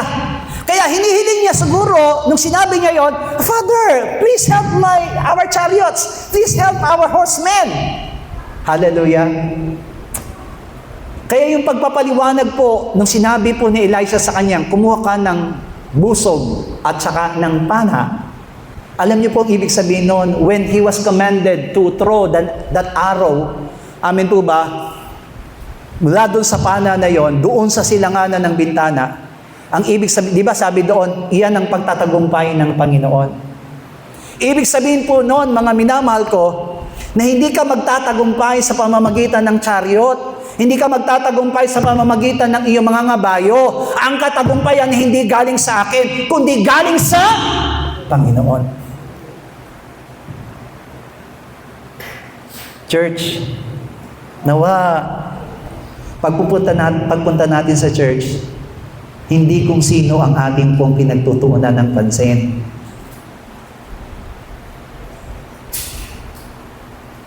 Kaya hinihiling niya siguro, nung sinabi niya yon, Father, please help our chariots. Please help our horsemen. Hallelujah. Kaya yung pagpapaliwanag po, nung sinabi po ni Elisha sa kanyang, kumuha ka ng busog at saka ng pana. Alam niyo po ang ibig sabihin noon, when he was commanded to throw that arrow, amen po ba, mula doon sa pana na yon, doon sa silanganan ng bintana, ang ibig sabihin, di ba sabi doon, iyan ang pagtatagumpay ng Panginoon. Ibig sabihin po noon, mga minamahal ko, na hindi ka magtatagumpay sa pamamagitan ng chariot, hindi ka magtatagumpay sa pamamagitan ng iyong mga ngabayo. Ang katagumpayan hindi galing sa akin, kundi galing sa Panginoon. Church, nawa, pagpunta natin sa church, hindi kung sino ang ating pong pinagtutuunan ng pansin.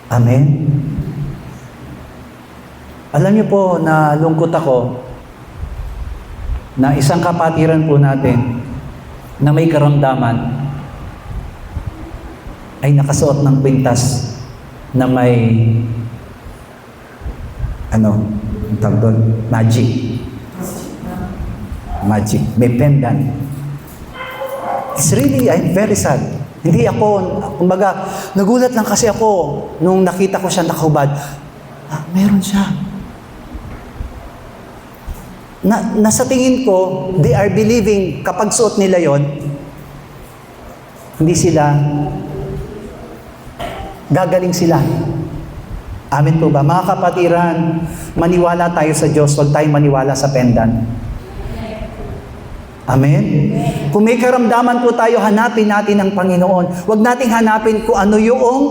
Amen? Alam niyo po na lungkot ako na isang kapatiran po natin na may karamdaman ay nakasuot ng kwintas na may tawag doon, magic, may pendant. It's really, I'm very sad. Hindi ako, kumbaga, nagulat lang kasi ako nung nakita ko siya nakahubad. Meron siya. Nasa tingin ko, they are believing kapag suot nila yon, hindi sila, gagaling sila. Amen po ba? Mga kapatiran, maniwala tayo sa Diyos, huwag tayong maniwala sa pendant. Amen? Kung may karamdaman po tayo, hanapin natin ang Panginoon. Huwag nating hanapin kung ano yung,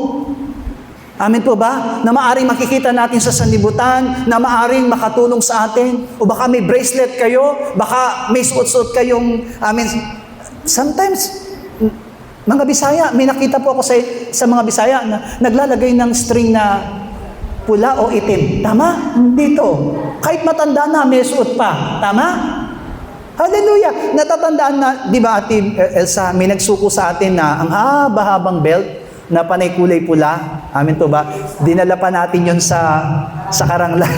amen po ba? Na maaring makikita natin sa sanlibutan, na maaring makatulong sa atin. O baka may bracelet kayo, baka may suot-suot kayong, amen. Sometimes, mga Bisaya, may nakita po ako sa mga Bisaya na naglalagay ng string na pula o itim. Tama? Dito. Kahit matanda na, may suot pa. Tama? Hallelujah! Natatandaan na, di ba Ate Elsa, may nagsuko sa atin na ang haba-habang belt na panay kulay pula. Amin to ba? Dinala pa natin yun sa Karanglan.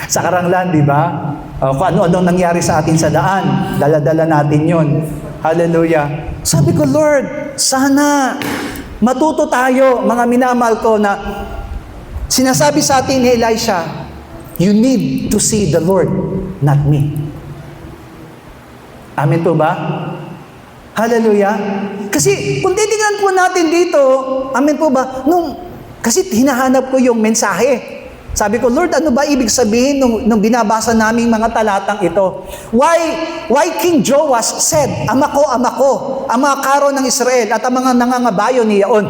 Sa Karanglan, di ba? Kung ano-anong nangyari sa atin sa daan, dala-dala natin yun. Hallelujah! Sabi ko, Lord, sana matuto tayo, mga minamahal ko, na sinasabi sa atin ni Elisha, you need to see the Lord, not me. Amen po ba? Hallelujah. Kasi kung titingnan po natin dito, amen po ba? Kasi hinahanap ko yung mensahe. Sabi ko, Lord, ano ba ibig sabihin nung binabasa naming mga talatang ito? Why King Joash said, ama ko, ang mga karo ng Israel at ang mga nangangabayo niyaon.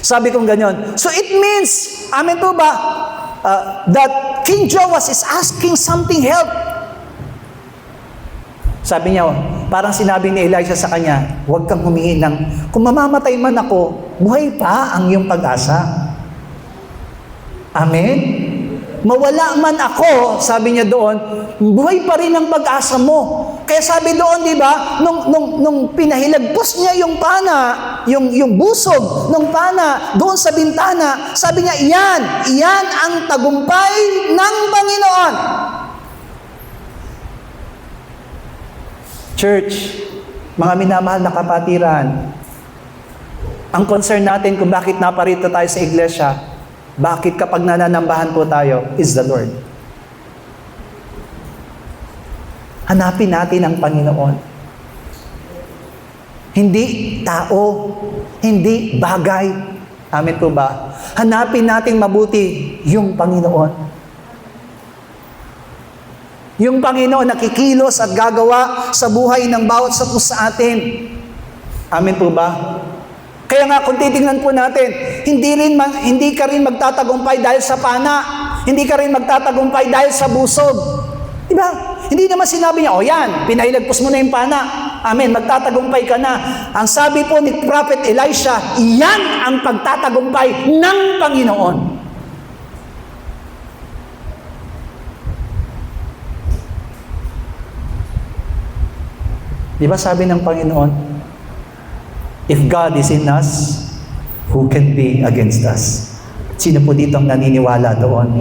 Sabi kong ganyan. So it means, amen po ba? that King Joash is asking something help. Sabi niya, parang sinabi ni Elisha sa kanya, huwag kang humingi ng, kung mamamatay man ako, buhay pa ang iyong pag-asa. Amen? Mawala man ako, sabi niya doon, buhay pa rin ang pag-asa mo. Kaya sabi doon, di ba, nung pinahilagpos niya yung pana, yung busog ng pana doon sa bintana, sabi niya, iyan ang tagumpay ng Panginoon. Church, mga minamahal na kapatiran, ang concern natin kung bakit naparito tayo sa iglesia, bakit kapag nananambahan po tayo, is the Lord. Hanapin natin ang Panginoon. Hindi tao, hindi bagay. Amen po ba? Hanapin natin mabuti yung Panginoon. Yung Panginoon nakikilos at gagawa sa buhay ng bawat sa atin. Amen po ba? Kaya nga kung titingnan po natin, hindi ka rin magtatagumpay dahil sa pana. Hindi ka rin magtatagumpay dahil sa busog. Diba? Hindi naman sinabi niya, yan, pinahilagpos mo na yung pana. Amen, magtatagumpay ka na. Ang sabi po ni Prophet Elisha, iyan ang pagtatagumpay ng Panginoon. Diba sabi ng Panginoon, if God is in us, who can be against us? Sino po dito ang naniniwala doon?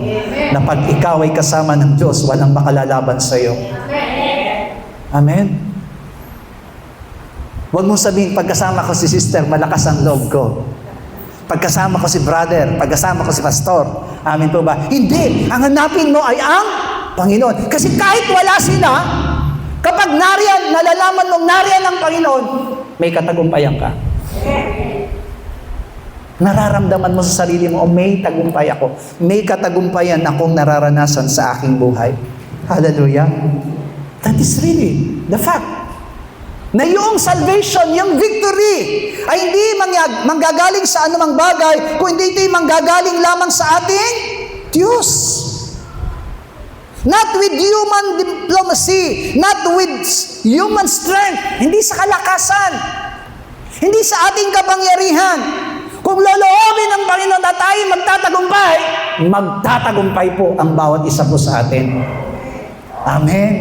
Na pag ikaw ay kasama ng Diyos, walang makalalaban sa iyo. Amen? Huwag mong sabihin, pagkasama ko si sister, malakas ang loob ko. Pagkasama ko si brother, pagkasama ko si pastor. Amen po ba? Hindi! Ang hanapin mo ay ang Panginoon. Kasi kahit wala sila, kapag nalalaman mong nariyan ang Panginoon, may katagumpayan ka. Nararamdaman mo sa sarili mo, may tagumpay ako. May katagumpayan akong nararanasan sa aking buhay. Hallelujah. That is really the fact. Na yung salvation, yung victory, ay hindi manggagaling sa anumang bagay, kundi ito'y manggagaling lamang sa ating Diyos. Not with human diplomacy, not with human strength, hindi sa kalakasan, hindi sa ating kapangyarihan. Kung loloobin ng Panginoon na tayo magtatagumpay po ang bawat isa po sa atin. Amen.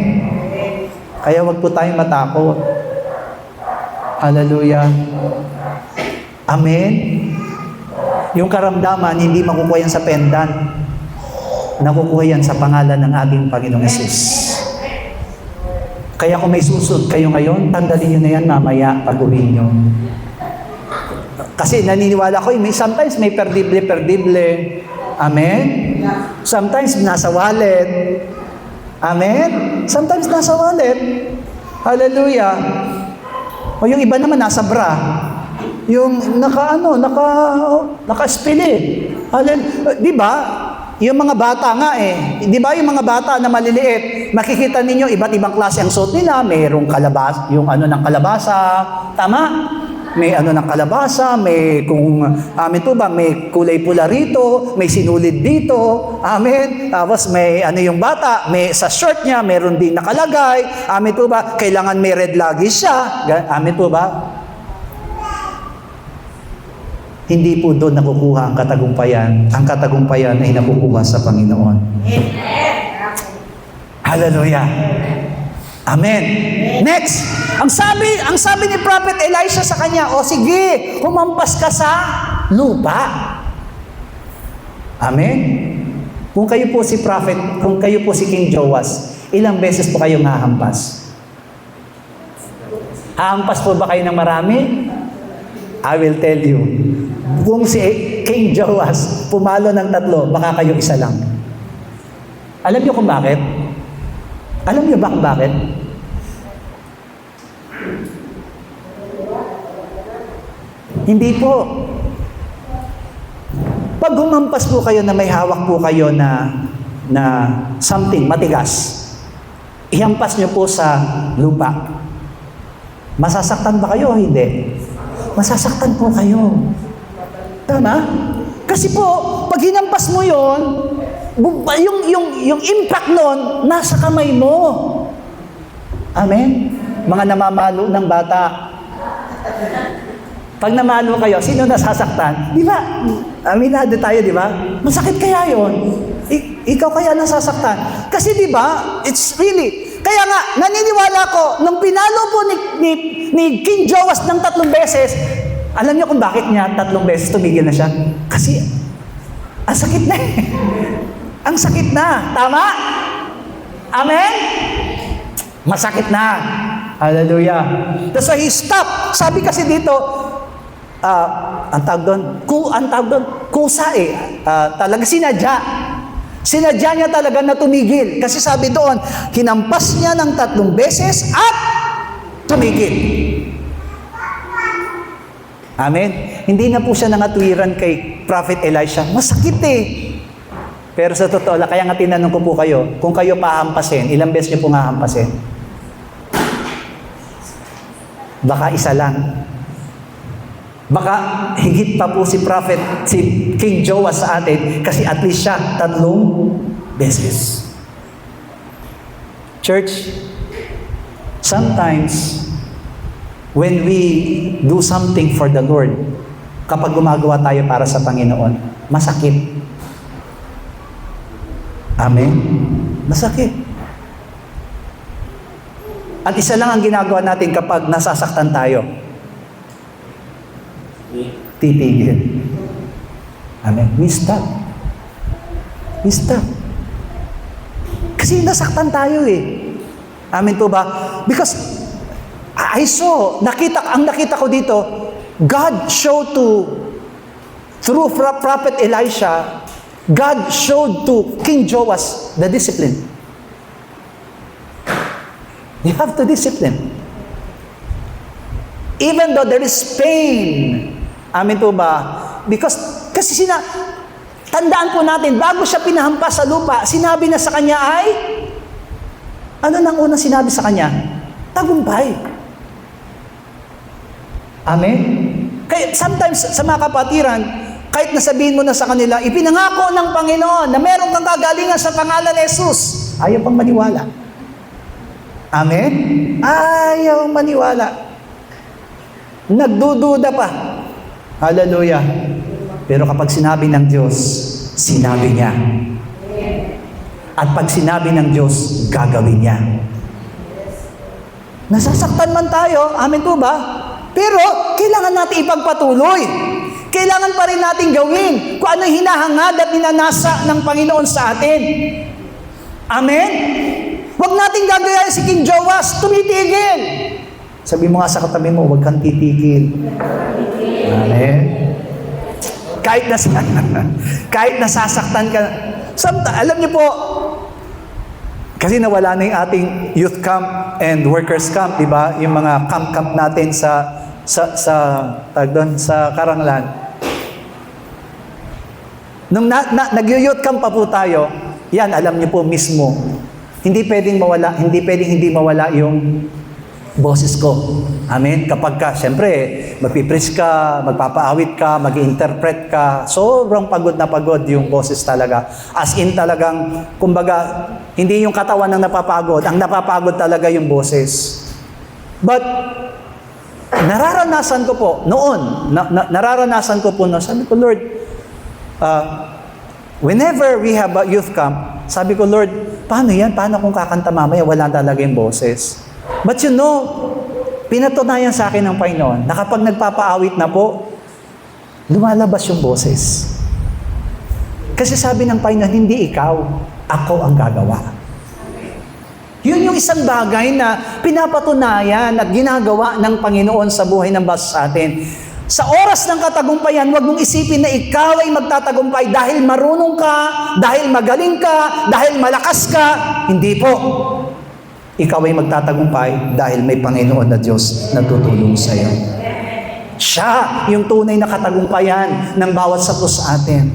Kaya wag po tayong matakot. Hallelujah. Amen. Yung karamdaman, hindi makukuha yan sa pendant. Nakukuha yan sa pangalan ng ating Panginoong Yesus. Kaya kung may susod kayo ngayon, tandalin nyo na yan mamaya pag-uwi nyo. Kasi naniniwala ko, sometimes may perdible. Amen? Sometimes nasa wallet. Amen? Sometimes nasa wallet. Hallelujah. O yung iba naman nasa bra. Yung naka-spili. Di ba? Yung mga bata nga di ba yung mga bata na maliliit, makikita ninyo iba't ibang klase ang suot nila, mayroong kalabasa, yung ng kalabasa, tama? May ng kalabasa, may amen po ba, may kulay pula rito, may sinulid dito, amen? Tapos may yung bata, may sa shirt niya, meron din nakalagay, amen po ba? Kailangan may red lagi siya, amen po ba? Hindi po doon nakukuha ang katagumpayan. Ang katagumpayan ay nakukuha sa Panginoon. Hallelujah. Amen. Next, ang sabi ni Prophet Elisha sa kanya, sige, humampas ka sa lupa. Amen. Kung kayo po si Prophet, kung kayo po si King Joash, ilang beses po kayo hahampas? Hahampas po ba kayo ng marami? I will tell you. Kung si King Joash pumalo ng 3, baka kayo isa lang. Alam niyo kung bakit? Alam niyo bakit? Hindi po. Pag humampas po kayo na may hawak po kayo na something matigas, ihampas niyo po sa lupa. Masasaktan ba kayo o hindi? Masasaktan po kayo. Tama? Kasi po, pag hinampas mo yon, yung impact nun, nasa kamay mo. Amen? Mga namamalo ng bata. Pag namalo kayo, sino nasasaktan? Di ba? Aminado tayo, di ba? Masakit kaya yon. Ikaw kaya nasasaktan. Kasi di ba, it's really, kaya nga, naniniwala ko, nung pinalo po ni King Joas ng 3 beses, alam niyo kung bakit niya 3 beses tumigil na siya? Kasi, ang sakit na eh. Ang sakit na. Tama? Amen? Masakit na. Hallelujah. That's why he stopped. Sabi kasi dito, ang tawag doon, kusa eh. Talaga sinadya. Sinadya niya talaga na tumigil. Kasi sabi doon, hinampas niya ng 3 beses at tumigil. Amen? Hindi na po siya nangatwiran kay Prophet Elisha. Masakit eh. Pero sa totoo lang, kaya nga tinanong ko po kayo, kung kayo pahampasin, ilang beses niyo po hahampasin? Baka isa lang. Baka higit pa po si King Joas sa atin, kasi at least siya 3 beses. Church, sometimes, when we do something for the Lord, kapag gumagawa tayo para sa Panginoon, masakit. Amen? Masakit. At isa lang ang ginagawa natin kapag nasasaktan tayo. Titigil. Amen? We stop. We stop. Kasi nasaktan tayo eh. Amen po ba? Because I saw, ang nakita ko dito, God showed through Prophet Elisha, God showed to King Joas the discipline. You have to discipline. Even though there is pain. Amen po ba? Because, kasi tandaan po natin, bago siya pinahampas sa lupa, sinabi na sa kanya ay, ano nang unang sinabi sa kanya? Tagumpay. Amen? Kaya sometimes sa mga kapatiran, kahit nasabihin mo na sa kanila, ipinangako ng Panginoon na meron kang kagalingan sa pangalan ni Jesus, ayaw pang maniwala. Amen? Ayaw maniwala. Nagdududa pa. Hallelujah. Pero kapag sinabi ng Diyos, sinabi niya. At pag sinabi ng Diyos, gagawin niya. Nasasaktan man tayo, amen po ba? Pero kailangan natin ipagpatuloy. Kailangan pa rin natin gawin kung ano hinahangad at ninanasa ng Panginoon sa atin. Amen? Huwag natin gagayahin si King Joas, tumitigil. Sabi mo nga sa katabi mo, huwag kang titigil. Amen? Kahit nasasaktan ka. Alam niyo po, kasi nawala na yung ating youth camp and workers camp, di ba? Yung mga camp natin sa Karanglan. Nung nag-youth camp pa po tayo, yan, alam niyo po mismo, hindi pwedeng hindi mawala yung boses ko. Amen? Kapag ka, siyempre, magpipreach ka, magpapaawit ka, mag-interpret ka, sobrang pagod na pagod yung boses talaga. As in talagang, kumbaga, hindi yung katawan ang napapagod, ang napapagod talaga yung boses. But, nararanasan ko po, noon, sabi ko, Lord, whenever we have a youth camp, sabi ko, Lord, paano yan? Paano kung kakanta mamaya, wala talaga yung boses? But you know, pinatunayan sa akin ng Panginoon na kapag nagpapaawit na po, lumalabas yung boses. Kasi sabi ng Panginoon, hindi ikaw, ako ang gagawa. Yun yung isang bagay na pinapatunayan at ginagawa ng Panginoon sa buhay ng bawat sa atin. Sa oras ng katagumpayan, huwag mong isipin na ikaw ay magtatagumpay dahil marunong ka, dahil magaling ka, dahil malakas ka. Hindi po. Ikaw ay magtatagumpay dahil may Panginoon na Diyos na tutulong sa iyo. Siya yung tunay na katagumpayan ng bawat sapo sa atin.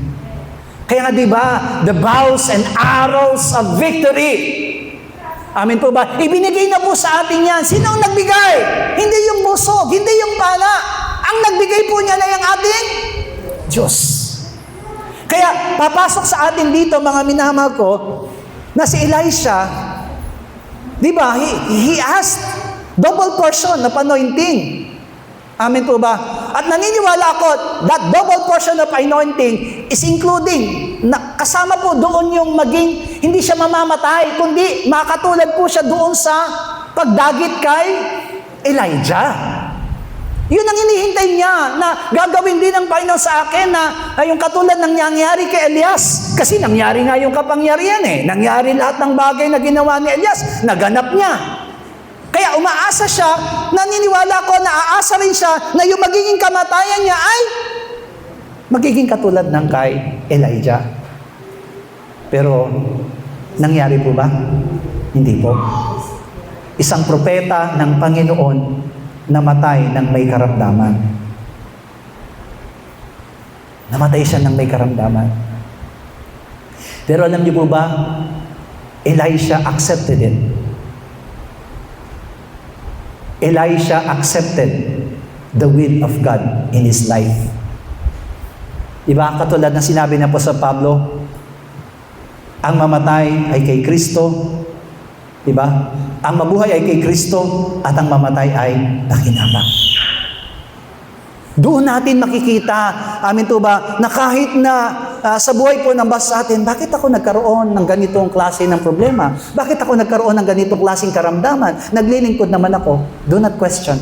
Kaya nga diba, the bows and arrows of victory. Amin po ba? Ibinigay na po sa atin yan. Sino ang nagbigay? Hindi yung busog, hindi yung pala. Ang nagbigay po niya na yung ating Diyos. Kaya papasok sa atin dito, mga minamahal ko, na si Elisha, di ba, he asked double portion of anointing. Amen po ba? At naniniwala ako that double portion of anointing is including, na kasama po doon yung maging, hindi siya mamamatay, kundi makatulad po siya doon sa pagdagit kay Elijah. Yun ang hinihintay niya na gagawin din ng Panginoon sa akin na yung katulad ng nangyari kay Elias. Kasi nangyari nga yung kapangyarihan eh. Nangyari lahat ng bagay na ginawa ni Elias. Naganap niya. Kaya umaasa siya, naniniwala ko na aasa rin siya na yung magiging kamatayan niya ay magiging katulad ng kay Elijah. Pero nangyari po ba? Hindi po. Isang propeta ng Panginoon namatay ng may karamdaman. Namatay siya ng may karamdaman. Pero alam niyo po ba, Elisha accepted it. Elisha accepted the will of God in his life. Diba? Katulad ng sinabi na po sa Pablo, ang mamatay ay kay Kristo. Diba? Ang mabuhay ay kay Kristo at ang mamatay ay pakinabang. Doon natin makikita, amin to ba, na kahit na sa buhay po ng basa sa atin, bakit ako nagkaroon ng ganitong klase ng problema? Bakit ako nagkaroon ng ganitong klaseng karamdaman? Naglilingkod naman ako. Do not question.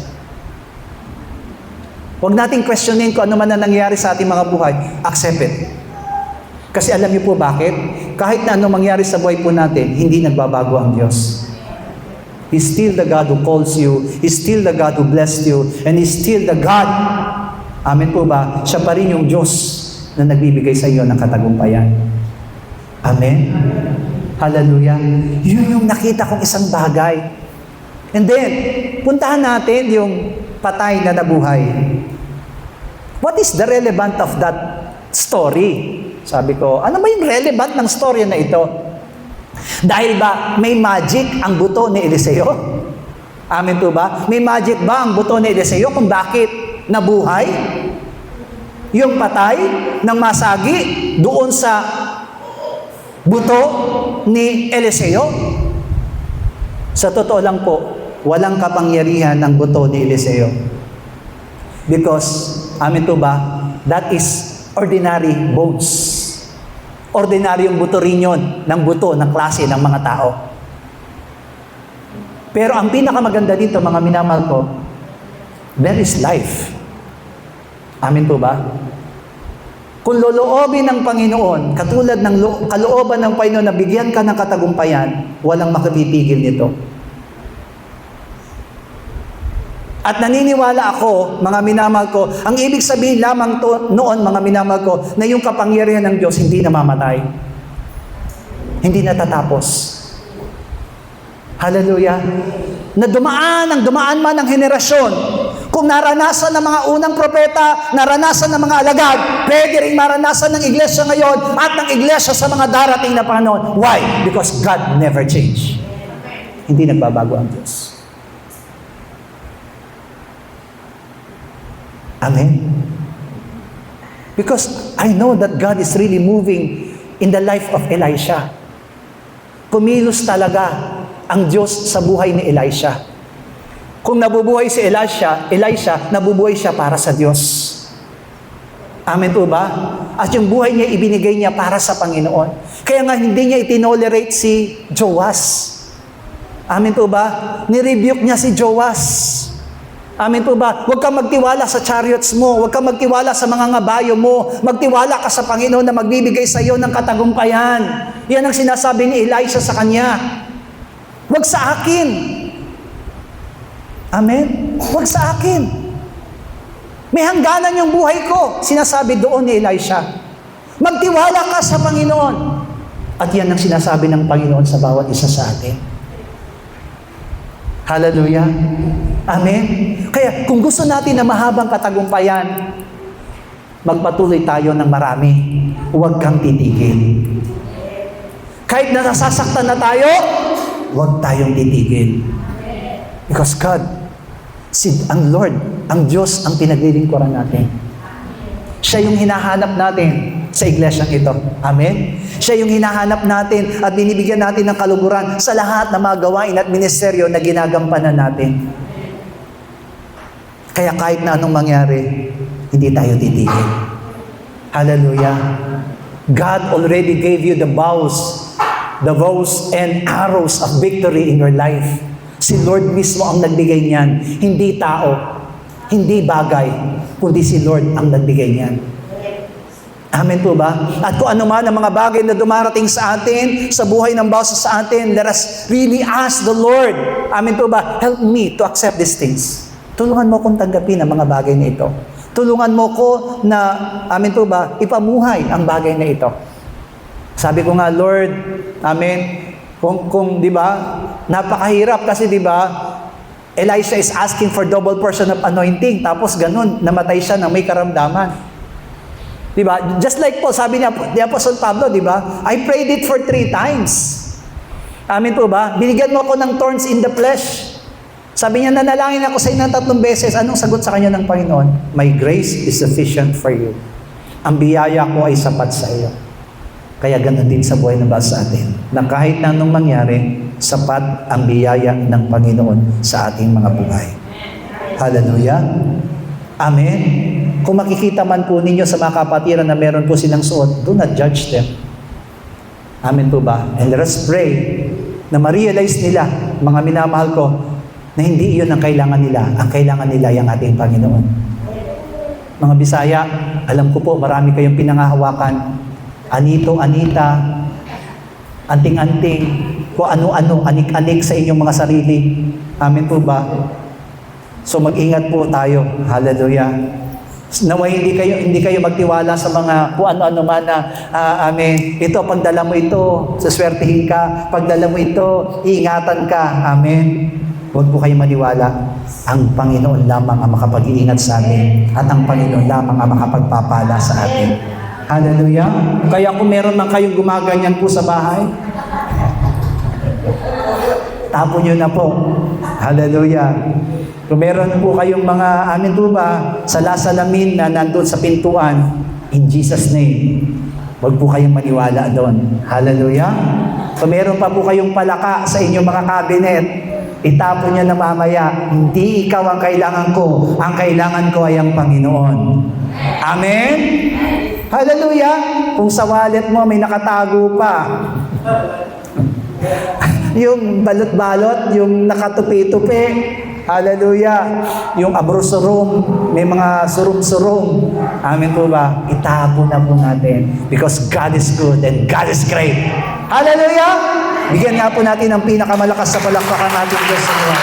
Huwag nating questionin kung ano man na nangyayari sa ating mga buhay. Accept it. Kasi alam niyo po bakit? Kahit na anong mangyari sa buhay po natin, hindi nagbabago ang Diyos. He's still the God who calls you. He's still the God who blessed you. And He's still the God. Amen po ba? Siya pa rin yung Diyos na nagbibigay sa iyo ng katagumpayan. Amen? Hallelujah. Yun yung nakita kong isang bagay. And then, puntahan natin yung patay na nabuhay. What is the relevant of that story? Sabi ko, ano ba yung relevant ng story na ito? Dahil ba may magic ang buto ni Eliseo? Amen po ba? May magic ba ang buto ni Eliseo kung bakit nabuhay yung patay ng masagi doon sa buto ni Eliseo? Sa totoo lang po, walang kapangyarihan ng buto ni Eliseo. Because, amen po ba, that is ordinary bones. Ordinaryong buto rin yun ng buto ng klase ng mga tao. Pero ang pinakamaganda dito, mga minamahal ko, there is life. Amin po ba? Kung loloobin ng Panginoon, katulad ng kalooban ng Panginoon na bigyan ka ng katagumpayan, walang makapipigil nito. At naniniwala ako, mga minamahal ko, ang ibig sabihin lamang noon, mga minamahal ko, na yung kapangyarihan ng Diyos hindi namamatay. Hindi natatapos. Hallelujah. Na dumaan man ang henerasyon. Kung naranasan ng mga unang propeta, naranasan ng mga alagad, pwede rin maranasan ng iglesia ngayon at ng iglesia sa mga darating na panahon. Why? Because God never change. Hindi nagbabago ang Diyos. Amen? Because I know that God is really moving in the life of Elisha. Kumilos talaga ang Diyos sa buhay ni Elisha. Kung nabubuhay si Elisha, nabubuhay siya para sa Diyos. Amen po ba? At yung buhay niya, ibinigay niya para sa Panginoon. Kaya nga hindi niya itinolerate si Joas. Amen po ba? Nirebuke niya si Joas. Amen po ba? Huwag kang magtiwala sa chariots mo. Huwag kang magtiwala sa mga ngabayo mo. Magtiwala ka sa Panginoon na magbibigay sa iyo ng katagumpayan. Yan ang sinasabi ni Elisha sa kanya. Huwag sa akin. Amen? Huwag sa akin. May hangganan yung buhay ko. Sinasabi doon ni Elisha. Magtiwala ka sa Panginoon. At yan ang sinasabi ng Panginoon sa bawat isa sa atin. Hallelujah. Amen? Kaya kung gusto natin na mahabang katagumpayan, magpatuloy tayo ng marami. Huwag kang titigil. Kahit nasasaktan na tayo, huwag tayong titigil. Because God, ang Lord, ang Diyos ang pinaglilingkuran natin. Siya yung hinahanap natin sa iglesyang ito. Amen? Siya yung hinahanap natin at binibigyan natin ng kaluguran sa lahat ng mga gawain at ministeryo na ginagampanan natin. Kaya kahit na anong mangyari, hindi tayo titigil. Hallelujah. God already gave you the bows and arrows of victory in your life. Si Lord mismo ang nagbigay niyan. Hindi tao, hindi bagay, kundi si Lord ang nagbigay niyan. Amen po ba? At kung ano man ang mga bagay na dumarating sa atin, sa buhay ng bawat sa atin, let us really ask the Lord. Amen po ba? Help me to accept these things. Tulungan mo kong tanggapin ang mga bagay na ito. Tulungan mo ko na, amen po ba, ipamuhay ang bagay na ito. Sabi ko nga, Lord, amen, kung di ba, napakahirap kasi di ba, Elisha is asking for double portion of anointing, tapos ganun, namatay siya nang may karamdaman. Di ba? Just like po, sabi niya, ni Apostle Pablo, di ba, I prayed it for 3 times. Amen po ba? Binigyan mo ako ng thorns in the flesh. Sabi niya, nanalangin ako sa inyo 3 beses. Anong sagot sa kanya ng Panginoon? My grace is sufficient for you. Ang biyaya ko ay sapat sa iyo. Kaya ganoon din sa buhay ng bawat sa atin. Na kahit na anong mangyari, sapat ang biyaya ng Panginoon sa ating mga buhay. Hallelujah. Amen. Kung makikita man po ninyo sa mga kapatiran na meron po silang suot, do not judge them. Amen po ba? And let us pray na ma-realize nila, mga minamahal ko, na hindi iyon ang kailangan nila. Ang kailangan nila ay ang ating Panginoon. Mga Bisaya, alam ko po, marami kayong pinangahawakan. Anito, anita, anting-anting, kung ano-ano, anik-anik sa inyong mga sarili. Amen po ba? So mag-ingat po tayo. Hallelujah. Naway hindi kayo magtiwala sa mga kung ano-ano man na, amen, ito, pagdala mo ito, suswertihin ka, pagdala mo ito, iingatan ka. Amen. Huwag po kayo maniwala. Ang Panginoon lamang ang makapag-iingat sa atin at ang Panginoon lamang ang makapagpapala sa atin. Hallelujah. Kaya kung meron man kayong gumaganyan po sa bahay, tapon nyo na po. Hallelujah. Kung meron po kayong mga, amin po ba, salasalamin na nandun sa pintuan, in Jesus' name, huwag po kayong maniwala doon. Hallelujah. Kung meron pa po kayong palaka sa inyong mga cabinet, itapon niya na mamaya, hindi ikaw ang kailangan ko. Ang kailangan ko ay ang Panginoon. Amen? Hallelujah! Kung sa wallet mo may nakatago pa, yung balot-balot, yung nakatupi-tupi, hallelujah, yung abro-surum, may mga surum-surum, amen po ba? Itapon na po natin because God is good and God is great. Hallelujah! Bigyan nga po natin ang pinakamalakas sa palakpakan natin Diyos sa mga.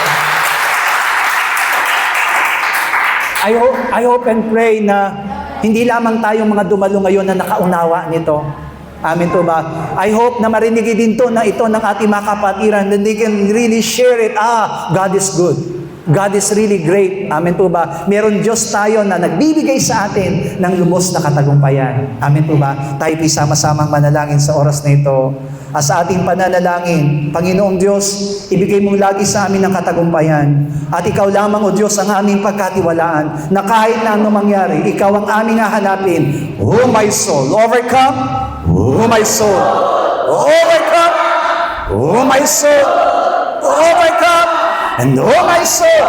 I hope and pray na hindi lamang tayong mga dumalo ngayon na nakaunawa nito. Amen po ba? I hope na marinig din to na ito ng ating mga kapatiran and they can really share it. God is good. God is really great. Amen po ba? Meron Diyos tayo na nagbibigay sa atin ng lubos na katagumpayan. Amen po ba? Tayo po'y sama-samang manalangin sa oras na ito. Sa ating pananalangin, Panginoong Diyos, ibigay mong lagi sa amin ang katagumpayan. At ikaw lamang, O Diyos, ang aming pagkatiwalaan na kahit na ano mangyari, ikaw ang aming hahanapin. Oh my soul, overcome. Oh my soul, overcome. Oh my soul, overcome. And oh my soul,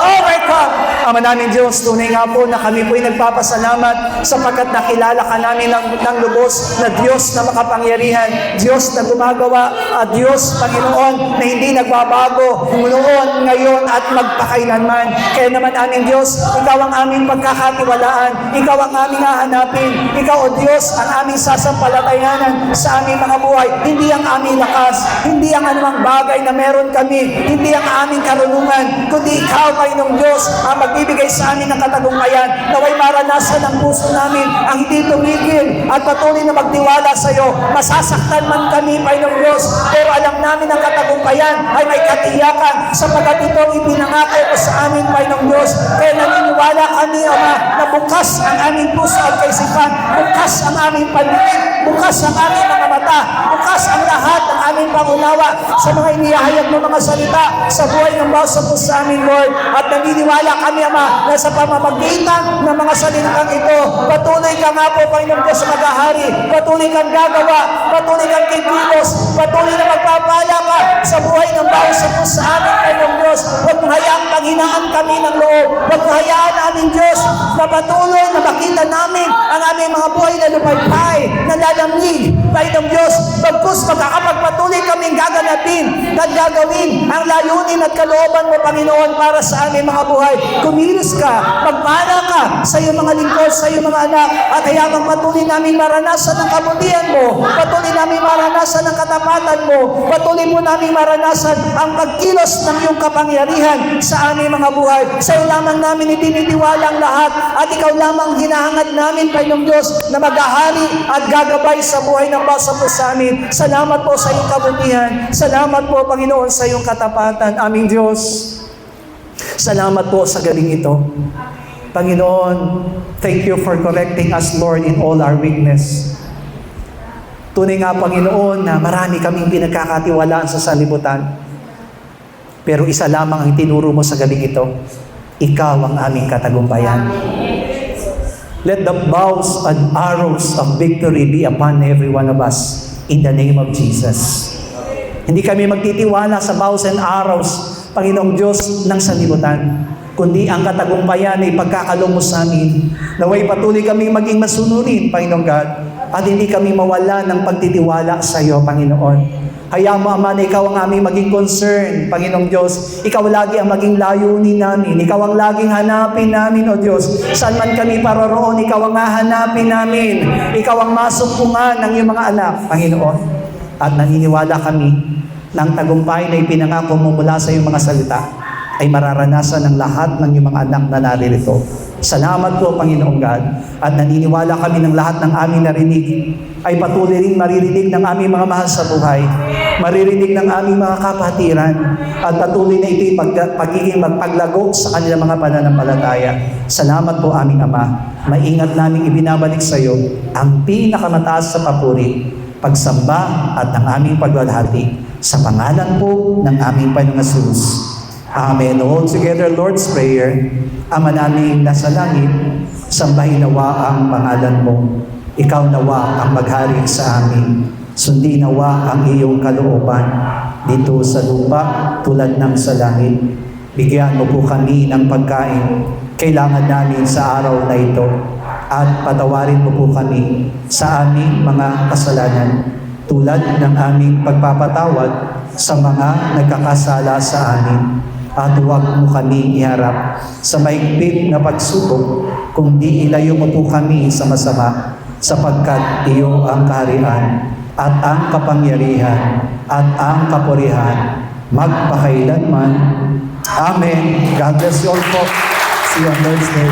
overcome. Ama namin Diyos, tunay nga po na kami po'y nagpapasalamat sapagkat nakilala ka namin ng lubos na Diyos na makapangyarihan, Diyos na gumagawa, at Diyos, Panginoon, na hindi nagbabago noon, ngayon, at magpakailanman. Kaya naman aming Diyos, Ikaw ang aming pagkakatiwalaan, Ikaw ang aming hahanapin, Ikaw, O Diyos, ang aming sasampalatayanan sa aming mga buhay. Hindi ang aming lakas, hindi ang anumang bagay na meron kami, hindi ang aming karunungan, kundi Ikaw, Panginoong Diyos, ang magbibigay sa amin ng katagumpayan. Naway maranasan ng puso namin ang hindi tumigil at patuloy na magtiwala sa iyo. Masasaktan man kami, Panginoong Diyos, pero alam namin ang katagumpayan ay may katiyakan sapagkat ito ipinangako ko sa amin, Panginoong Diyos. Kaya naniniwala kami, Ama, na bukas ang aming puso at kaisipan, bukas ang aming paningin, bukas ang aming mga mata, bukas ang lahat ng aming pangunawa sa mga inihayag ng mga salita sa buhay ng bawat sa puso sa amin, Lord. At naniniwala kami, Ama, na sa pamamagitan ng mga salitang ito, patuloy ka nga po, Panginoong Diyos, maghahari, patuloy kang gagawa, patuloy kang kikilos, patuloy na magpapala ka sa buhay ng bawat sa puso sa amin, Panginoong Diyos. Huwag mong hayaang panghinaan kami ng loob. Huwag mong hayaan namin, Diyos, na patuloy na makita namin ang aming mga buhay na lumagpay, na lalamig, Panginoong Diyos. Bagkus magkakapagpatuloy kaming gaganapin at gagawin ang layunin at kalooban mo, Panginoon, para sa aming mga buhay. Kumilos ka, magmana ka sa iyong mga lingkod, sa iyong mga anak, at hayamang patuloy namin maranasan ang kabutihan mo, patuloy namin maranasan ang katapatan mo, patuloy mo namin maranasan ang pagkilos ng iyong kapangyarihan sa aming mga buhay. Sa iyo lamang namin itinitiwala ang lahat, at ikaw lamang hinahangad namin, Panginoong Diyos, na maghahari at gagabay sa buhay ng bawat po sa amin. Salamat po sa iyong kabutihan. Salamat po, Panginoon, sa iyong katapatan, aming Diyos. Salamat po sa galing ito. Panginoon, thank you for correcting us, Lord, in all our weakness. Tunay nga, Panginoon, na marami kaming pinagkakatiwalaan sa salibutan. Pero isa lamang ang tinuro mo sa galing ito. Ikaw ang aming katagumpayan. Let the bows and arrows of victory be upon every one of us in the name of Jesus. Hindi kami magtitiwala sa bows and arrows, Panginoong Diyos, ng sanlibutan, kundi ang katagumpayan ay pagkakaloob mo sa amin. Naway patuloy kami maging masunurin, Panginoong God, at hindi kami mawala ng pagtitiwala sa iyo, Panginoon. Hayaan mo, Ama, na ikaw ang aming maging concern, Panginoong Diyos. Ikaw lagi ang maging layunin namin. Ikaw ang laging hanapin namin, O Diyos. Saan man kami paroroon, ikaw ang hahanapin namin. Ikaw ang masumpungan ng iyong mga anak, Panginoon. At naniniwala kami na ang tagumpay na ipinangako mo mula sa iyong mga salita ay mararanasan ng lahat ng iyong mga anak na naririto. Salamat po, Panginoong God. At naniniwala kami ng lahat ng aming narinig ay patuloy rin maririnig ng aming mga mahal sa buhay. Maririnig ng aming mga kapatiran. At patuloy na ito'y pagiging magpaglago sa kanilang mga pananampalataya. Salamat po, aming Ama. Maingat naming ibinabalik sa iyo ang pinakamataas sa papuri, pagsamba at ang aming pagwalhati. Sa pangalan po ng aming Panginoong Jesus. Amen. All together, Lord's Prayer. Ama namin nasa langit, sambahin nawa ang pangalan mo. Ikaw nawa ang maghari sa amin. Sundin nawa ang iyong kalooban dito sa lupa tulad ng sa langit. Bigyan mo po kami ng pagkain kailangan namin sa araw na ito. At patawarin mo po kami sa aming mga kasalanan tulad ng aming pagpapatawad sa mga nagkakasala sa amin. At huwag mo kami iharap sa mahigpit na pagsubok, kundi ilayo mo po kami sa masama, sapagkat iyo ang kaharian at ang kapangyarihan at ang kapurihan magpakailanman. Amen. God bless you all po. See you on Thursday.